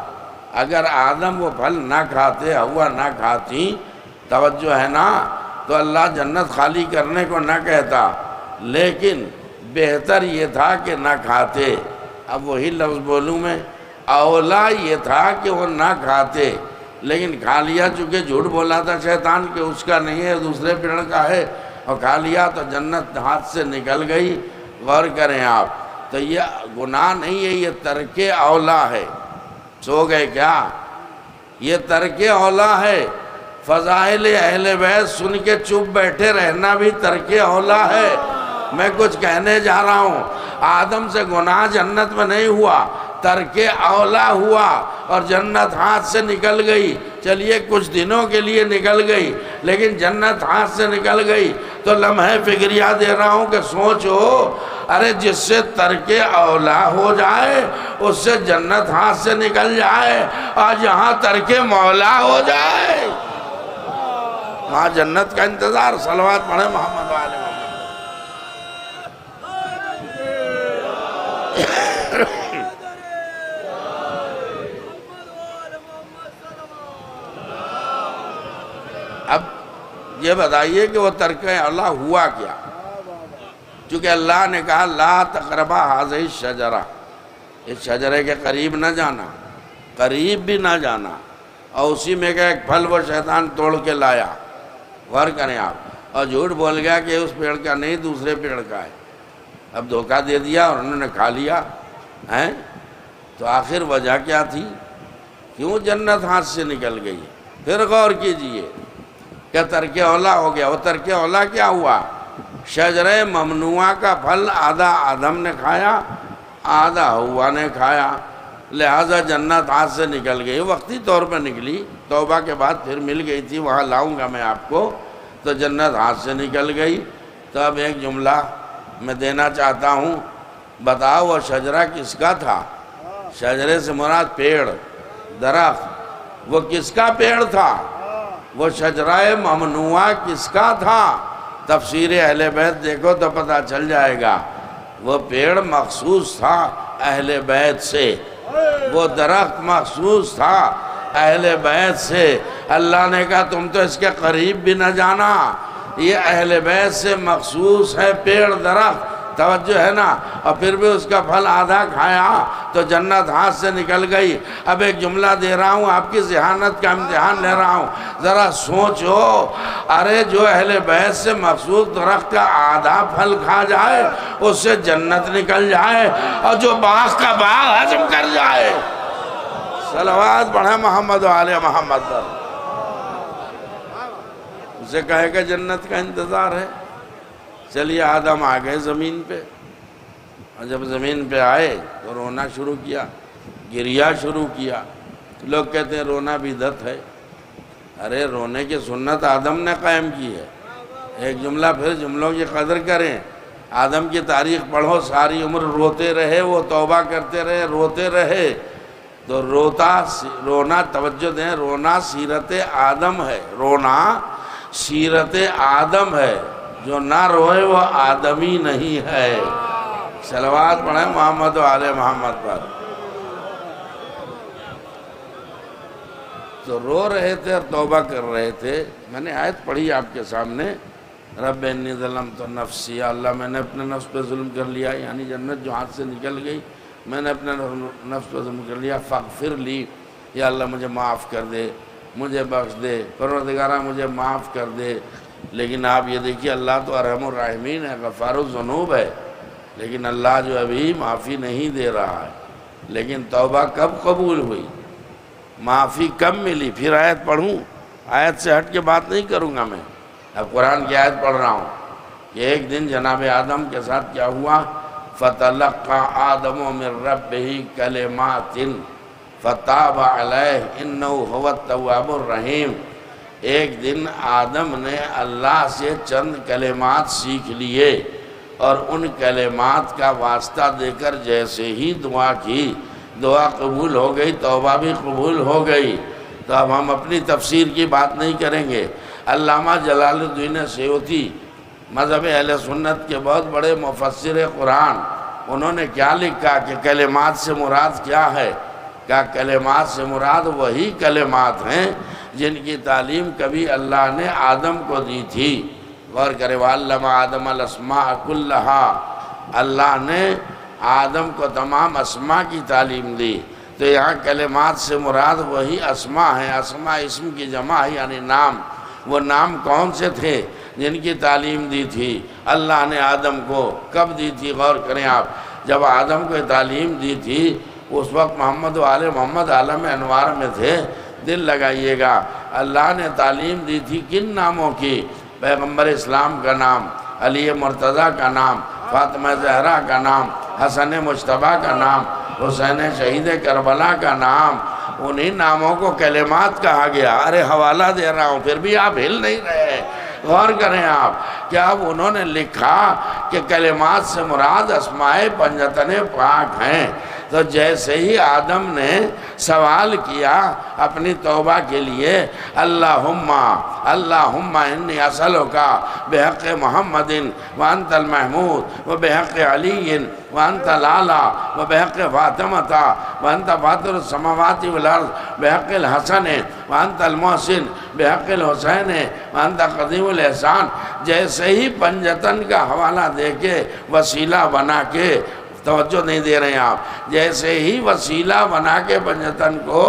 اگر آدم وہ پھل نہ کھاتے، ہوا نہ کھاتی، توجہ ہے نا، تو اللہ جنت خالی کرنے کو نہ کہتا، لیکن بہتر یہ تھا کہ نہ کھاتے۔ اب وہی لفظ بولوں میں، اولا یہ تھا کہ وہ نہ کھاتے، لیکن کھا لیا، چونکہ جھوٹ بولا تھا شیطان کہ اس کا نہیں ہے، دوسرے پیڑ کا ہے، اور کھا لیا تو جنت ہاتھ سے نکل گئی۔ غور کریں آپ، تو یہ گناہ نہیں ہے، یہ ترک اولا ہے۔ سو گئے کیا؟ یہ ترک اولا ہے۔ فضائل اہل بیت سن کے چپ بیٹھے رہنا بھی ترک اولا ہے۔ میں کچھ کہنے جا رہا ہوں، آدم سے گناہ جنت میں نہیں ہوا، ترک اولا ہوا، اور جنت ہاتھ سے نکل گئی۔ چلیے کچھ دنوں کے لیے نکل گئی، لیکن جنت ہاتھ سے نکل گئی۔ تو لمحے فکریہ دے رہا ہوں کہ سوچو، ارے جس سے ترک اولا ہو جائے اس سے جنت ہاتھ سے نکل جائے، اور جہاں ترک مولا ہو جائے وہاں جنت کا انتظار۔ صلوات پڑھیں محمد وآل محمد۔ اب یہ بتائیے کہ وہ ترک اولا ہوا کیا؟ چونکہ اللہ نے کہا لا تقربا هذه الشجرہ، اس شجرے کے قریب نہ جانا، قریب بھی نہ جانا، اور اسی میں کا ایک پھل وہ شیطان توڑ کے لایا۔ غور کریں آپ، اور جھوٹ بول گیا کہ اس پیڑ کا نہیں، دوسرے پیڑ کا ہے۔ اب دھوکہ دے دیا اور انہوں نے کھا لیا ہیں۔ تو آخر وجہ کیا تھی؟ کیوں جنت ہاتھ سے نکل گئی؟ پھر غور کیجئے کہ ترک اولا ہو گیا۔ وہ ترک اولا کیا ہوا؟ شجرہ ممنوعہ کا پھل آدھا آدم نے کھایا، آدھا ہوا نے کھایا، لہذا جنت ہاتھ سے نکل گئی۔ وقتی طور پر نکلی، توبہ کے بعد پھر مل گئی تھی، وہاں لاؤں گا میں آپ کو۔ تو جنت ہاتھ سے نکل گئی۔ تو اب ایک جملہ میں دینا چاہتا ہوں، بتاؤ وہ شجرہ کس کا تھا؟ شجرے سے مراد پیڑ، درخت، وہ کس کا پیڑ تھا؟ وہ شجرہ ممنوعہ کس کا تھا؟ تفسیر اہل بیت دیکھو تو پتہ چل جائے گا۔ وہ پیڑ مخصوص تھا اہل بیت سے، وہ درخت مخصوص تھا اہل بیت سے۔ اللہ نے کہا تم تو اس کے قریب بھی نہ جانا، یہ اہل بیت سے مخصوص ہے پیڑ درخت۔ توجہ ہے نا؟ اور پھر بھی اس کا پھل آدھا کھایا تو جنت ہاتھ سے نکل گئی۔ اب ایک جملہ دے رہا ہوں، آپ کی ذہانت کا امتحان لے رہا ہوں، ذرا سوچو، ارے جو اہل بیت سے مخصوص درخت کا آدھا پھل کھا جائے اس سے جنت نکل جائے، اور جو باغ کا باغ ہضم کر جائے۔ صلوات پڑھیں محمد وآل محمد پر۔ اسے کہے کہ جنت کا انتظار ہے۔ چلیے آدم آ گئے زمین پہ، اور جب زمین پہ آئے تو رونا شروع کیا، گریا شروع کیا۔ لوگ کہتے ہیں رونا بدعت ہے۔ ارے رونے کی سنت آدم نے قائم کی ہے۔ ایک جملہ پھر جملوں کی قدر کریں۔ آدم کی تاریخ پڑھو، ساری عمر روتے رہے، وہ توبہ کرتے رہے، روتے رہے۔ تو رونا، توجہ دیں، رونا سیرت آدم ہے، رونا سیرت آدم ہے۔ جو نہ روئے وہ آدمی نہیں ہے۔ صلوات پڑھیں محمد و آل محمد پر۔ تو رو رہے تھے اور توبہ کر رہے تھے۔ میں نے آیت پڑھی آپ کے سامنے، رب انی ظلمت نفسی، یا اللہ میں نے اپنے نفس پہ ظلم کر لیا، یعنی جنت جو ہاتھ سے نکل گئی میں نے اپنے نفس پہ ظلم کر لیا، فاغفر لی، یا اللہ مجھے معاف کر دے، مجھے بخش دے، پروردگارہ مجھے معاف کر دے۔ لیکن آپ یہ دیکھیے، اللہ تو ارحم الراحمین ہے، غفار الذنوب ہے، لیکن اللہ جو ابھی معافی نہیں دے رہا ہے۔ لیکن توبہ کب قبول ہوئی؟ معافی کب ملی؟ پھر آیت پڑھوں، آیت سے ہٹ کے بات نہیں کروں گا میں، اب قرآن کی آیت پڑھ رہا ہوں کہ ایک دن جناب آدم کے ساتھ کیا ہوا؟ فَتَلَقَّى آدَمُ مِن رَبِّهِ كَلِمَاتٍ فَتَابَ عَلَيْهِ إِنَّهُ هُوَ التَّوَّابُ الرَّحِيمُ۔ ایک دن آدم نے اللہ سے چند کلمات سیکھ لیے، اور ان کلمات کا واسطہ دے کر جیسے ہی دعا کی، دعا قبول ہو گئی، توبہ بھی قبول ہو گئی۔ تو اب ہم اپنی تفسیر کی بات نہیں کریں گے۔ علامہ جلال الدین سیوطی مذہب اہل سنت کے بہت بڑے مفسر قرآن، انہوں نے کیا لکھا کہ کلمات سے مراد کیا ہے؟ کیا کلمات سے مراد وہی کلمات ہیں جن کی تعلیم کبھی اللہ نے آدم کو دی تھی۔ غور کرے، وَعَلَّمَ آدَمَ الْأَسْمَاءَ كُلَّهَا، اللہ نے آدم کو تمام اسماء کی تعلیم دی۔ تو یہاں کلمات سے مراد وہی اسماء ہیں، اسماء اسم کی جمع ہے یعنی نام۔ وہ نام کون سے تھے جن کی تعلیم دی تھی اللہ نے آدم کو؟ کب دی تھی؟ غور کریں آپ، جب آدم کو تعلیم دی تھی اس وقت محمد و آل محمد عالم انوار میں تھے۔ دل لگائیے گا، اللہ نے تعلیم دی تھی کن ناموں کی؟ پیغمبر اسلام کا نام، علی مرتضیٰ کا نام، فاطمہ زہرا کا نام، حسن مجتبیٰ کا نام، حسین شہید کربلا کا نام۔ انہی ناموں کو کلمات کہا گیا۔ ارے حوالہ دے رہا ہوں پھر بھی آپ ہل نہیں رہے۔ غور کریں آپ، کیا اب انہوں نے لکھا کہ کلمات سے مراد اسماء پنجتن پاک ہیں؟ تو جیسے ہی آدم نے سوال کیا اپنی توبہ کے لیے، اللہم انی اسألک بحق محمد وانت المحمود وبحق علی وانت العلیٰ وبحق فاطمۃ وانت فاطر السماوات والارض بحق الحسن وانت المحسن بحق الحسین وانت قدیم الاحسان۔ جیسے ہی پنجتن کا حوالہ دے کے وسیلہ بنا کے، توجہ نہیں دے رہے ہیں آپ، جیسے ہی وسیلہ بنا کے پنجتن کو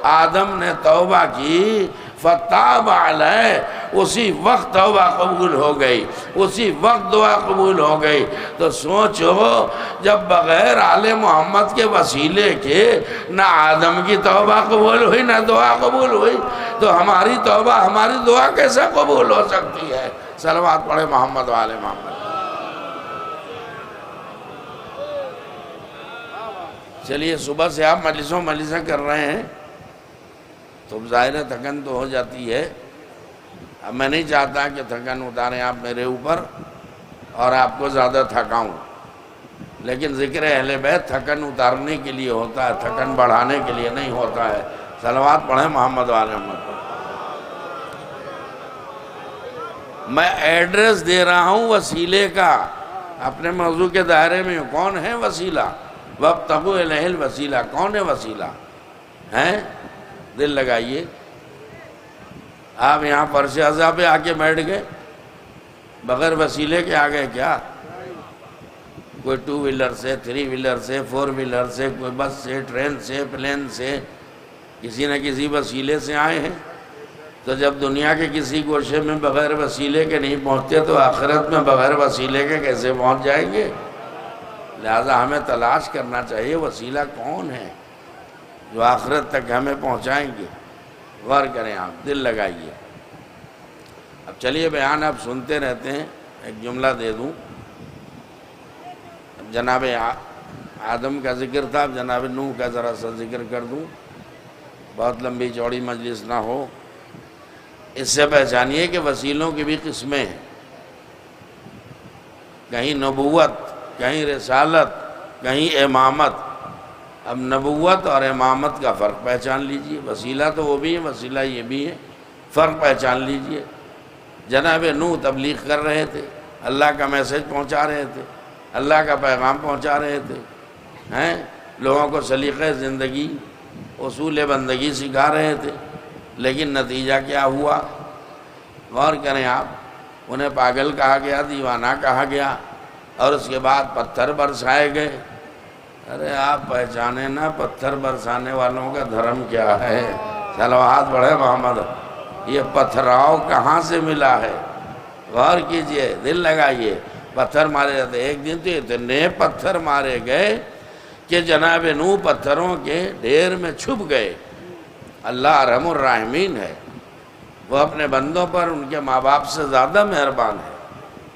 آدم نے توبہ کی، فتاب علیہ، اسی وقت توبہ قبول ہو گئی، اسی وقت دعا قبول ہو گئی۔ تو سوچو، جب بغیر آل محمد کے وسیلے کے نہ آدم کی توبہ قبول ہوئی نہ دعا قبول ہوئی، تو ہماری توبہ ہماری دعا کیسے قبول ہو سکتی ہے؟ صلوات پڑھے محمد و آل محمد۔ چلیے، صبح سے آپ مجلسیں کر رہے ہیں تو ظاہر تھکن تو ہو جاتی ہے۔ اب میں نہیں چاہتا کہ تھکن اتاریں آپ میرے اوپر اور آپ کو زیادہ تھکاؤں، لیکن ذکر اہل بیت تھکن اتارنے کے لیے ہوتا ہے، تھکن بڑھانے کے لیے نہیں ہوتا ہے۔ صلوات پڑھیں محمد و آل محمد پر۔ میں ایڈریس دے رہا ہوں وسیلے کا، اپنے موضوع کے دائرے میں کون ہے وسیلہ؟ وَابْتَغُوا إِلَيْهِ الْوَسِيلَہ، کون ہے وسیلہ؟ ہیں؟ دل لگائیے۔ آپ یہاں فرش عزا پہ آ کے بیٹھ گئے، بغیر وسیلے کے آ گئے کیا؟ کوئی 2 ویلر سے، 3 ویلر سے، 4 ویلر سے، کوئی بس سے، ٹرین سے، پلین سے، کسی نہ کسی وسیلے سے آئے ہیں۔ تو جب دنیا کے کسی گوشے میں بغیر وسیلے کے نہیں پہنچتے تو آخرت میں بغیر وسیلے کے کیسے پہنچ جائیں گے؟ لہذا ہمیں تلاش کرنا چاہیے وسیلہ کون ہے جو آخرت تک ہمیں پہنچائیں گے۔ غور کریں آپ، دل لگائیے۔ اب چلیے، بیان آپ سنتے رہتے ہیں، ایک جملہ دے دوں۔ اب جناب آدم کا ذکر تھا، اب جناب نوح کا ذرا سا ذکر کر دوں، بہت لمبی چوڑی مجلس نہ ہو۔ اس سے پہچانیے کہ وسیلوں کی بھی قسمیں ہیں، کہیں نبوت، کہیں رسالت، کہیں امامت۔ اب نبوت اور امامت کا فرق پہچان لیجئے۔ وسیلہ تو وہ بھی ہے، وسیلہ یہ بھی ہے، فرق پہچان لیجئے۔ جناب نوح تبلیغ کر رہے تھے، اللہ کا میسج پہنچا رہے تھے، اللہ کا پیغام پہنچا رہے تھے، لوگوں کو سلیقہ زندگی، اصول بندگی سکھا رہے تھے، لیکن نتیجہ کیا ہوا؟ غور کریں آپ، انہیں پاگل کہا گیا، دیوانہ کہا گیا، اور اس کے بعد پتھر برسائے گئے۔ ارے آپ پہچانے نا پتھر برسانے والوں کا دھرم کیا ہے؟ صلوات پڑھے محمد۔ یہ پتھراؤ کہاں سے ملا ہے؟ غور کیجئے، دل لگائیے۔ پتھر مارے جاتے، ایک دن تو اتنے پتھر مارے گئے کہ جناب نوح پتھروں کے ڈھیر میں چھپ گئے۔ اللہ ارحم الراحمین ہے، وہ اپنے بندوں پر ان کے ماں باپ سے زیادہ مہربان ہے۔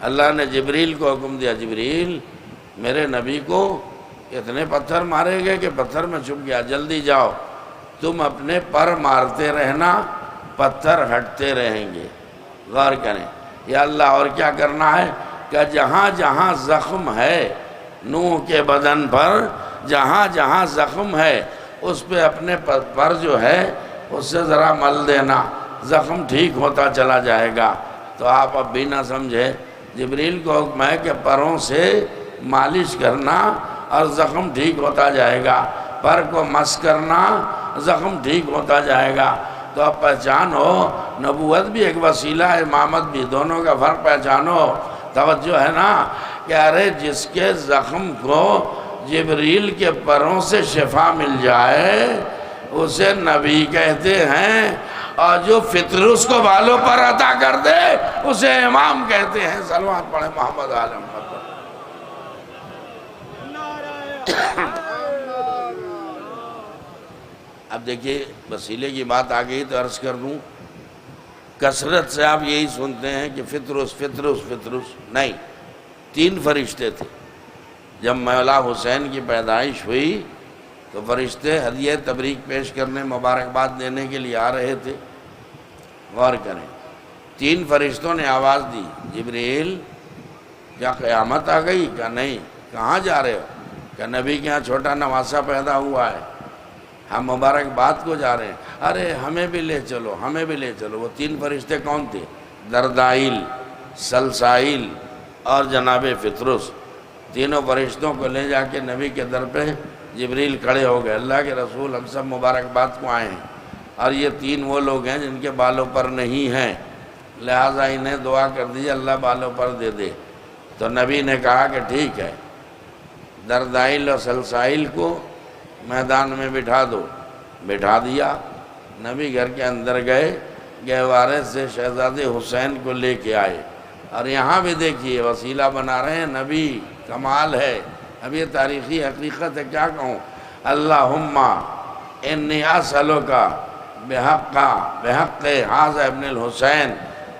اللہ نے جبریل کو حکم دیا، جبریل میرے نبی کو اتنے پتھر مارے گئے کہ پتھر میں چھپ گیا، جلدی جاؤ، تم اپنے پر مارتے رہنا، پتھر ہٹتے رہیں گے۔ غور کریں، یا اللہ اور کیا کرنا ہے کہ جہاں جہاں زخم ہے نوح کے بدن پر، جہاں جہاں زخم ہے اس پہ اپنے پر جو ہے اس سے ذرا مل دینا، زخم ٹھیک ہوتا چلا جائے گا۔ تو آپ اب بھی نہ سمجھے جبریل کو حکم ہے کہ پروں سے مالش کرنا اور زخم ٹھیک ہوتا جائے گا، پر کو مس کرنا زخم ٹھیک ہوتا جائے گا۔ تو اب پہچانو، نبوت بھی ایک وسیلہ ہے، امامت بھی، دونوں کا فرق پہچانو۔ توجہ ہے نا کہ ارے جس کے زخم کو جبریل کے پروں سے شفا مل جائے اسے نبی کہتے ہیں، اور جو فطر اس کو بالوں پر عطا کر دے اسے امام کہتے ہیں۔ صلوات پڑھیں محمد آل محمد۔ اب دیکھیے وسیلے کی بات آ گئی تو عرض کر دوں، کثرت سے آپ یہی سنتے ہیں کہ فطرس فطرس فطرس، نہیں، 3 فرشتے تھے۔ جب مولا حسین کی پیدائش ہوئی تو فرشتے ہدیہ تبریک پیش کرنے، مبارکباد دینے کے لیے آ رہے تھے۔ غور کریں، 3 فرشتوں نے آواز دی، جبریل کیا قیامت آ گئی؟ کہا نہیں۔ کہاں جا رہے ہو؟ کہ نبی کے ہاں چھوٹا نواسا پیدا ہوا ہے، ہم مبارکباد کو جا رہے ہیں۔ ارے ہمیں بھی لے چلو، ہمیں بھی لے چلو۔ وہ 3 فرشتے کون تھے؟ دردائل، سلسائل اور جناب فطرس۔ تینوں فرشتوں کو لے جا کے نبی کے در پہ جبریل کھڑے ہو گئے، اللہ کے رسول ہم سب مبارکباد کو آئے ہیں، اور یہ 3 وہ لوگ ہیں جن کے بالوں پر نہیں ہیں، لہٰذا انہیں دعا کر دیجیے اللہ بالوں پر دے دے۔ تو نبی نے کہا کہ ٹھیک ہے، دردائل اور سلسائل کو میدان میں بٹھا دو۔ بٹھا دیا۔ نبی گھر کے اندر گئے، گہوارے سے شہزادے حسین کو لے کے آئے، اور یہاں بھی دیکھیے وسیلہ بنا رہے ہیں نبی، کمال ہے۔ اب یہ تاریخی حقیقت ہے، کیا کہوں؟ اللہم انی اسألک بحق ھذا ابن الحسین،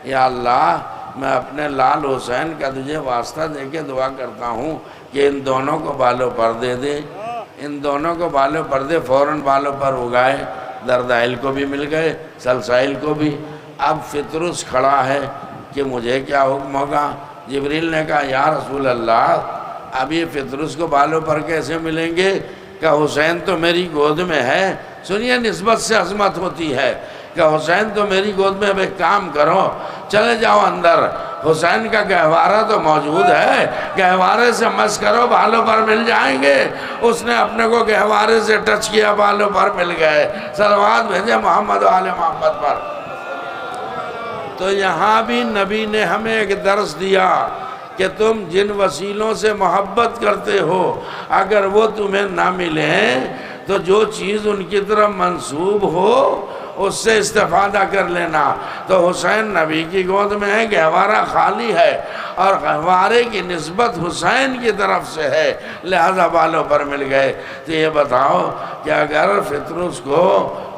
یا اللہ میں اپنے لال حسین کا تجھے واسطہ دے کے دعا کرتا ہوں کہ ان دونوں کو بالوں پر دے دے، ان دونوں کو بالوں پر دے۔ فوراً بالوں پر اگائے، دردائل کو بھی مل گئے، سلسائل کو بھی۔ اب فطرس کھڑا ہے کہ مجھے کیا حکم ہوگا؟ جبریل نے کہا یا رسول اللہ اب یہ فطرس کو بالوں پر کیسے ملیں گے؟ کہ حسین تو میری گود میں ہے۔ سنیے نسبت سے عظمت ہوتی ہے کہ حسین تو میری گود میں، اب ایک کام کرو، چلے جاؤ اندر، حسین کا گہوارہ تو موجود ہے، گہوارے سے مس کرو، بالوں پر مل جائیں گے۔ اس نے اپنے کو گہوارے سے ٹچ کیا، بالوں پر مل گئے۔ صلوات بھیجے محمد و آل محمد پر۔ تو یہاں بھی نبی نے ہمیں ایک درس دیا کہ تم جن وسیلوں سے محبت کرتے ہو اگر وہ تمہیں نہ ملیں تو جو چیز ان کی طرف منسوب ہو اس سے استفادہ کر لینا۔ تو حسین نبی کی گود میں ہے، گہوارہ خالی ہے، اور گہوارے کی نسبت حسین کی طرف سے ہے، لہذا بالوں پر مل گئے۔ تو یہ بتاؤ کہ اگر فطرس کو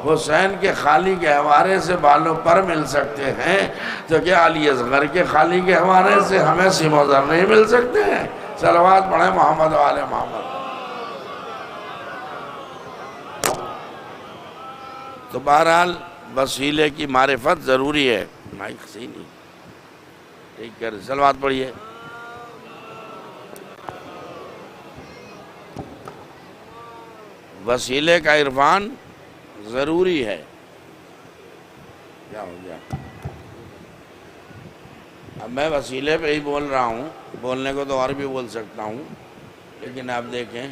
حسین کے خالی گہوارے سے بالوں پر مل سکتے ہیں تو کیا علی اصغر کے خالی گہوارے سے ہمیں سیم و زر نہیں مل سکتے ہیں؟ صلوات پڑھیں محمد و آل محمد۔ تو بہرحال وسیلے کی معرفت ضروری ہے۔ مائک صحیح نہیں ٹھیک کر، صلوات پڑھیے۔ وسیلے کا عرفان ضروری ہے۔ کیا ہو گیا؟ اب میں وسیلے پہ ہی بول رہا ہوں، بولنے کو تو اور بھی بول سکتا ہوں، لیکن آپ دیکھیں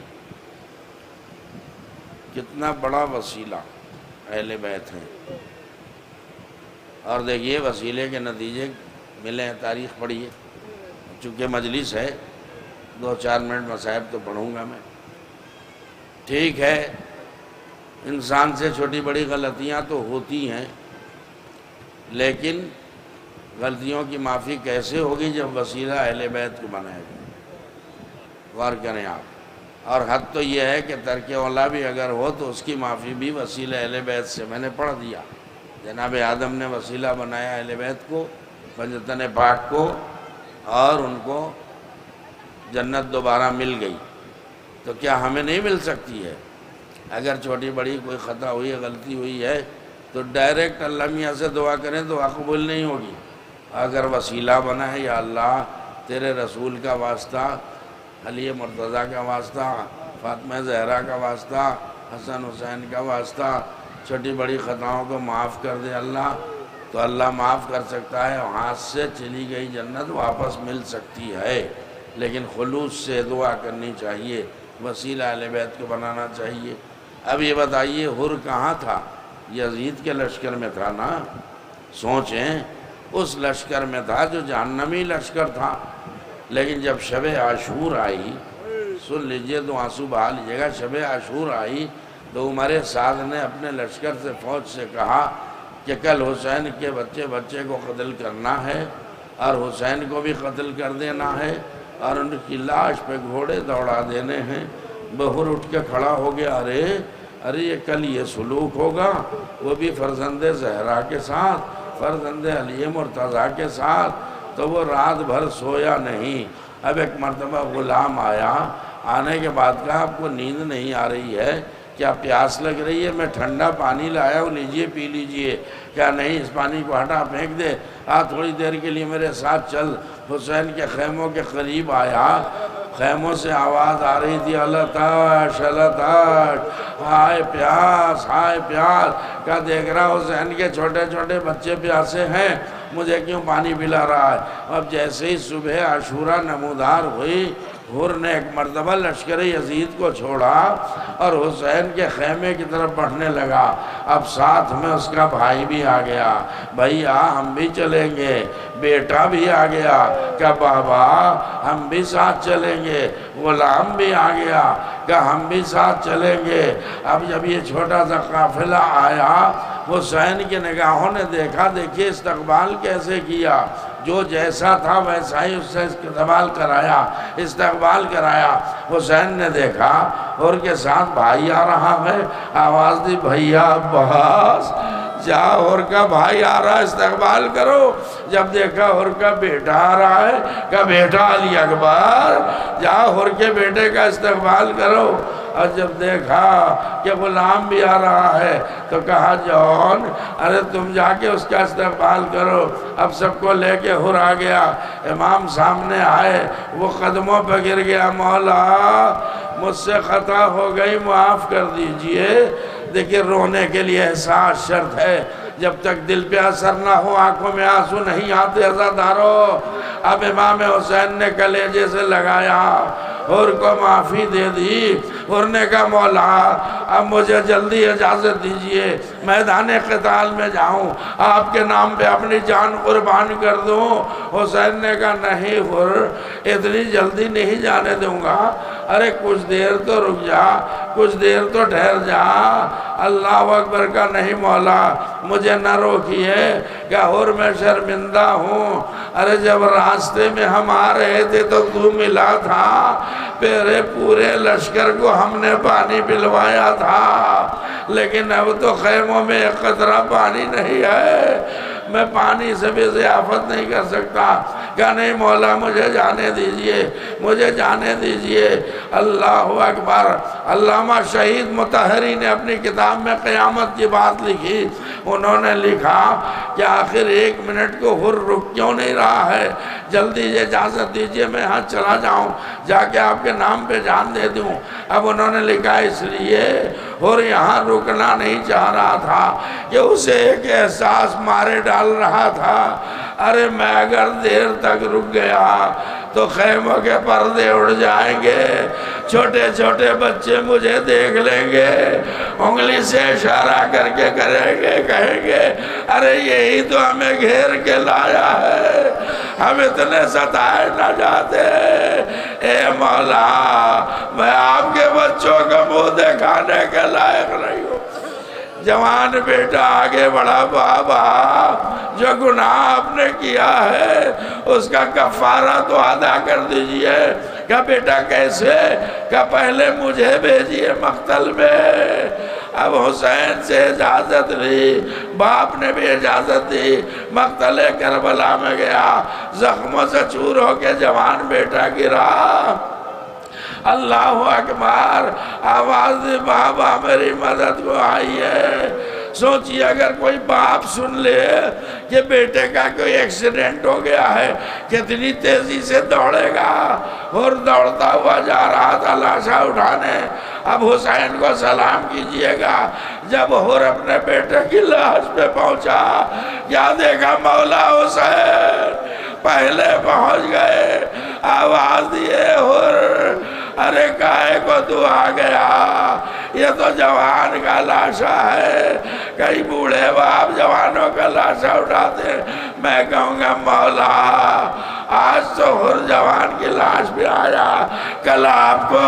کتنا بڑا وسیلہ اہل بیت ہیں، اور دیکھیے وسیلے کے نتیجے ملے ہیں۔ تاریخ پڑھیے، چونکہ مجلس ہے 2-4 منٹ مصائب تو پڑھوں گا میں۔ ٹھیک ہے، انسان سے چھوٹی بڑی غلطیاں تو ہوتی ہیں، لیکن غلطیوں کی معافی کیسے ہوگی جب وسیلہ اہل بیت کو بنایا جائے؟ غور کریں آپ۔ اور حد تو یہ ہے کہ ترک اولا بھی اگر ہو تو اس کی معافی بھی وسیلہ اہل بیت سے۔ میں نے پڑھ دیا، جناب آدم نے وسیلہ بنایا اہل بیت کو، پنجتن پاک کو، اور ان کو جنت دوبارہ مل گئی۔ تو کیا ہمیں نہیں مل سکتی ہے؟ اگر چھوٹی بڑی کوئی خطا ہوئی ہے، غلطی ہوئی ہے، تو ڈائریکٹ اللہ میاں سے دعا کریں تو قبول نہیں ہوگی۔ اگر وسیلہ بنا ہے، یا اللہ تیرے رسول کا واسطہ، علی مرتضیٰ کا واسطہ، فاطمہ زہرا کا واسطہ، حسن حسین کا واسطہ، چھوٹی بڑی خطاؤں کو معاف کر دے اللہ، تو اللہ معاف کر سکتا ہے، ہاتھ سے چلی گئی جنت واپس مل سکتی ہے، لیکن خلوص سے دعا کرنی چاہیے، وسیلہ اہل بیت کو بنانا چاہیے۔ اب یہ بتائیے حر کہاں تھا؟ یزید کے لشکر میں تھا نا، سوچیں اس لشکر میں تھا جو جہنمی لشکر تھا، لیکن جب شب عاشور آئی، سن لیجئے تو آنسو بہا لیجئے گا، شب عاشور آئی تو عمر سعد نے اپنے لشکر سے فوج سے کہا کہ کل حسین کے بچے کو قتل کرنا ہے اور حسین کو بھی قتل کر دینا ہے اور ان کی لاش پہ گھوڑے دوڑا دینے ہیں۔ بہر اٹھ کے کھڑا ہو گیا، ارے یہ کل یہ سلوک ہوگا، وہ بھی فرزند زہرا کے ساتھ، فرزند علی مرتضیٰ کے ساتھ، تو وہ رات بھر سویا نہیں۔ اب ایک مرتبہ غلام آیا، آنے کے بعد کہا آپ کو نیند نہیں آ رہی ہے کیا؟ پیاس لگ رہی ہے، میں ٹھنڈا پانی لایا ہوں، لیجئے پی لیجئے۔ کیا نہیں، اس پانی کو ہٹا پھینک دے، تھوڑی دیر کے لیے میرے ساتھ چل۔ حسین کے خیموں کے قریب آیا، خیموں سے آواز آ رہی تھی، اللہ تاش اللہ تاش، ہائے پیاس ہائے پیاس۔ کیا دیکھ رہا حسین کے چھوٹے چھوٹے بچے پیاسے ہیں، مجھے کیوں پانی پلا رہا ہے؟ اب جیسے ہی صبح عاشورہ نمودار ہوئی، حر نے ایک مرتبہ لشکر یزید کو چھوڑا اور حسین کے خیمے کی طرف بڑھنے لگا۔ اب ساتھ میں اس کا بھائی بھی آ گیا، بھیا ہم بھی چلیں گے۔ بیٹا بھی آ گیا کہ بابا ہم بھی ساتھ چلیں گے۔ غلام بھی آ گیا کہ ہم بھی ساتھ چلیں گے۔ اب جب یہ چھوٹا سا قافلہ آیا، حسین کی نگاہوں نے دیکھا، دیکھیے استقبال کیسے کیا، جو جیسا تھا ویسا ہی اس سے استقبال کرایا۔ حسین نے دیکھا اور کے ساتھ بھائی آ رہا ہے، آواز دی، بھیا عباس جا، اور کا بھائی آ رہا ہے استقبال کرو۔ جب دیکھا اور کا بیٹا آ رہا ہے کہ بیٹا علی اکبر جا، اور کے بیٹے کا استقبال کرو۔ اور جب دیکھا کہ غلام بھی آ رہا ہے تو کہا جون ارے تم جا کے اس کا استقبال کرو۔ اب سب کو لے کے حر آ گیا، امام سامنے آئے، وہ قدموں پہ گر گیا، مولا مجھ سے خطا ہو گئی، معاف کر دیجئے۔ دیکھیں رونے کے لیے احساس شرط ہے، جب تک دل پہ اثر نہ ہو آنکھوں میں آنسو نہیں آتے عزادارو۔ اب امام حسین نے کلیجے سے لگایا، حر کو معافی دے دی۔ حر نے کہا مولا اب مجھے جلدی اجازت دیجئے، میدان قتال میں جاؤں، آپ کے نام پہ اپنی جان قربان کر دوں۔ حسین نے کہا نہیں حر، اتنی جلدی نہیں جانے دوں گا، ارے کچھ دیر تو رک جا، کچھ دیر تو ٹھہر جا۔ اللہ اکبر کا نہیں مولا مجھے نہ روکیے کہ حر میں شرمندہ ہوں، ارے جب راستے میں ہم آ رہے تھے تو تو ملا تھا، میرے پورے لشکر کو ہم نے پانی پلوایا تھا، لیکن اب تو خیموں میں ایک قطرہ پانی نہیں ہے، میں پانی سے بھی ضیافت نہیں کر سکتا۔ کہ نہیں مولا مجھے جانے دیجئے، مجھے جانے دیجئے۔ اللہ اکبر۔ علامہ شہید مطہری نے اپنی کتاب میں قیامت کی بات لکھی، انہوں نے لکھا کہ آخر 1 منٹ کو حر رک کیوں نہیں رہا ہے، جلدی اجازت دیجئے میں یہاں چلا جاؤں، جا کے آپ کے نام پہ جان دے دوں۔ اب انہوں نے لکھا اس لیے حر یہاں رکنا نہیں چاہ رہا تھا کہ اسے ایک احساس مارے ڈال رہا تھا، ارے میں اگر دیر تک رک گیا تو خیموں کے پردے اڑ جائیں گے، چھوٹے چھوٹے بچے مجھے دیکھ لیں گے، انگلی سے اشارہ کر کے کریں گے، کہیں گے ارے یہی تو ہمیں گھیر کے لایا ہے، ہم اتنے ستائے نہ جاتے۔ اے مولا میں آپ کے بچوں کا منہ دکھانے کے لائق نہیں ہوں۔ جوان بیٹا آگے بڑھا، بابا جو گناہ آپ نے کیا ہے اس کا کفارہ تو ادا کر دیجئے۔ کہا بیٹا کیسے؟ کہا پہلے مجھے بھیجئے مقتل میں۔ اب حسین سے اجازت لی، باپ نے بھی اجازت دی، مقتل کربلا میں گیا، زخموں سے چور ہو کے جوان بیٹا گرا۔ اللہ اکبر، آواز دی بابا میری مدد کو آئیے۔ سوچیے اگر کوئی باپ سن لے کہ بیٹے کا کوئی ایکسیڈنٹ ہو گیا ہے کتنی تیزی سے دوڑے گا. اور دوڑتا ہوا جا رہا تھا لاشا اٹھانے. اب حسین کو سلام کیجئے گا. جب حر اپنے بیٹے کی لاش پہ پہنچا کیا دیکھا؟ مولا حسین پہلے پہنچ گئے. آواز دیے حر ارے کائے کو تو آ گیا؟ یہ تو جوان کا لاشا ہے. کئی بوڑھے باپ جوانوں کا لاشا اٹھاتے ہیں. میں کہوں گا مولا آج تو حر جوان کی لاش بھی آیا. کل آپ کو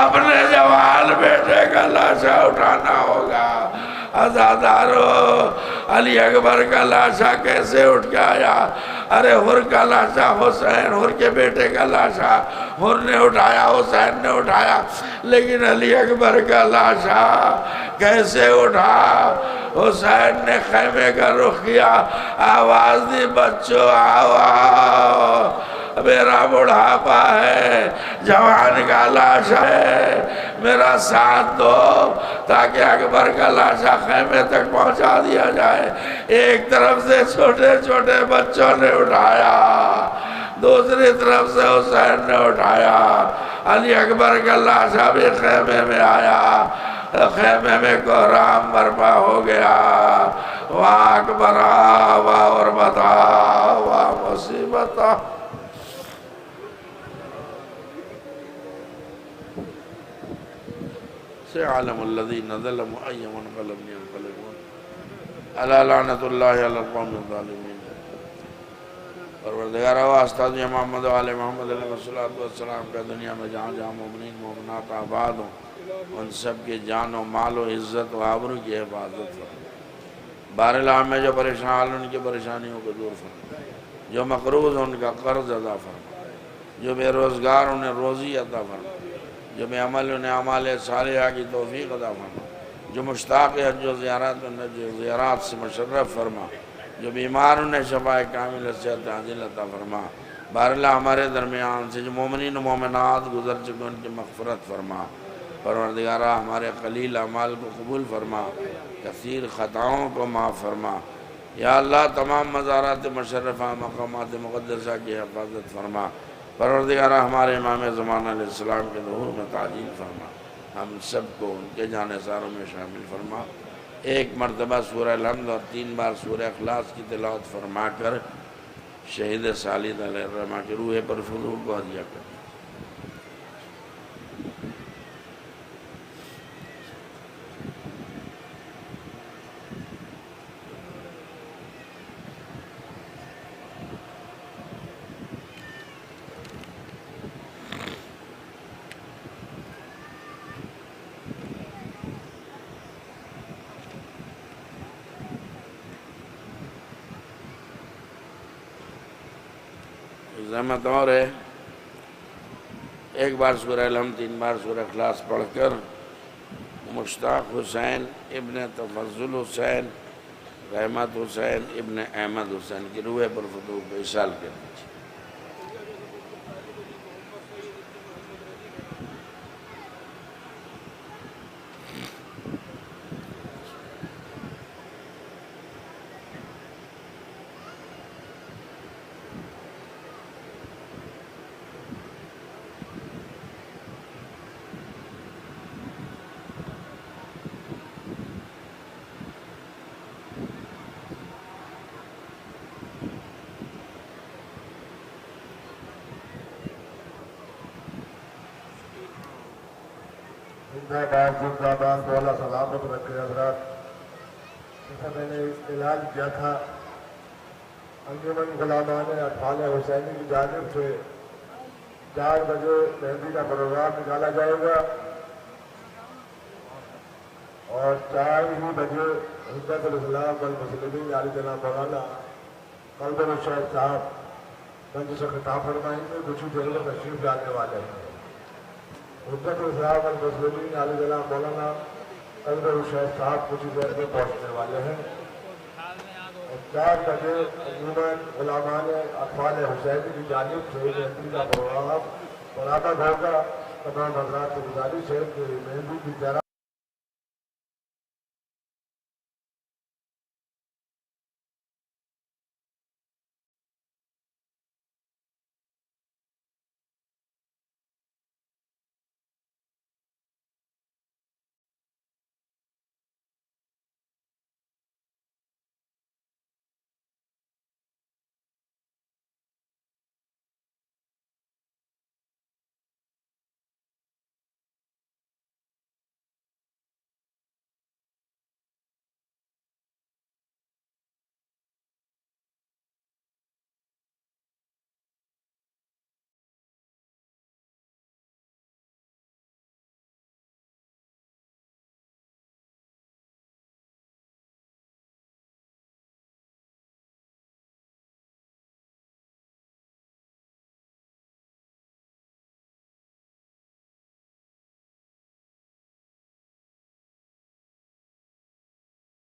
اپنے جوان بیٹے کا لاشا اٹھانا ہوگا. عزادارو علی اکبر کا لاشا کیسے اٹھ کے آیا؟ ارے حر کا لاشا حسین، حر کے بیٹے کا لاشا حر نے اٹھایا، حسین نے اٹھایا. لیکن علی اکبر کا لاشا کیسے اٹھا؟ حسین نے خیمے کا رخ کیا، آواز دی بچوں آؤ آؤ، میرا بڑھاپا ہے، جوان کا لاشا ہے، میرا ساتھ دو تاکہ اکبر کا لاشا خیمے تک پہنچا دیا جائے. ایک طرف سے چھوٹے چھوٹے بچوں نے اٹھایا، دوسری طرف سے حسین نے اٹھایا. علی اکبر کا لاشا بھی خیمے میں آیا. خیمے میں کوہرام برپا ہو گیا. واہ اکبرا واہ غربتا واہ مصیبتا. سيعلم الذين ظلموا أي منقلب ينقلبون ألا لعنة الله على القوم الظالمين. پروردگار واسطہ دیا محمد و آل محمد علیہ السلام کا دنیا میں جہاں جہاں مومنین مومنات آباد ہوں ان سب کے جان و مال و عزت و آبرو کی حفاظت فرما. بارالعام میں جو پریشان ان کی پریشانیوں کو دور فرما. جو مقروض ان کا قرض ادا فرما. جو بے روزگار انہیں روزی عطا فرما. جو بے عمل انہیں اعمال صالحہ کی توفیق عطا فرما. جو مشتاق حج و زیارات انہیں زیارات سے مشرف فرما. جو بیمار انہیں شفاء کامل صحت عاجل عطا فرما. بہرحال ہمارے درمیان سے جو مومنین و مومنات گزر چکے ان کی مغفرت فرما. پروردگارہ ہمارے قلیل اعمال کو قبول فرما، کثیر خطاؤں کو معاف فرما. یا اللہ تمام مزارات مشرفہ مقامات مقدسہ کی حفاظت فرما. پروردگارہ ہمارے امام زمانہ علیہ السلام کے ظہور میں تعجیل فرما. ہم سب کو ان کے جانثاروں میں شامل فرما. ایک مرتبہ سورہ الحمد اور 3 بار سورہ اخلاص کی تلاوت فرما کر شہید خالد علیہ الرحمہ کی روح پر فضول کو ہدیہ کر. زحمت اور ہے ایک بار سورہ الحمد 3 بار سورہ اخلاص پڑھ کر مشتاق حسین ابن تفضل حسین رحمت حسین ابن احمد حسین کی روح پر فتوح کو اشال کر دیجیے. زندہ باد مولا سلامت رکھے. حضرات جیسا میں نے اعلان کیا تھا انجمن غلامان اطفال حسینی کی جانب سے 4 بجے مہندی کا پروگرام نکالا جائے گا اور 4 ہی بجے حجت الاسلام والمسلمین علی جناب مولانا قلب الشیخ صاحب منچ سے خطاب فرمائیں گے. کچھ ہی دیر میں تشریف لانے والے ہیں. حجت الاسلام والمسلمین علی جناب مولانا قلب الشیخ صاحب کچھ ہی دیر میں پہنچنے والے ہیں. 4 بجے عموماً غلامان اطفال حسینی کی جانب سے مہندی کا پروگرام منعقد ہوگا. تمام حضرات سے گزارش ہے کہ مہندی کی زیارت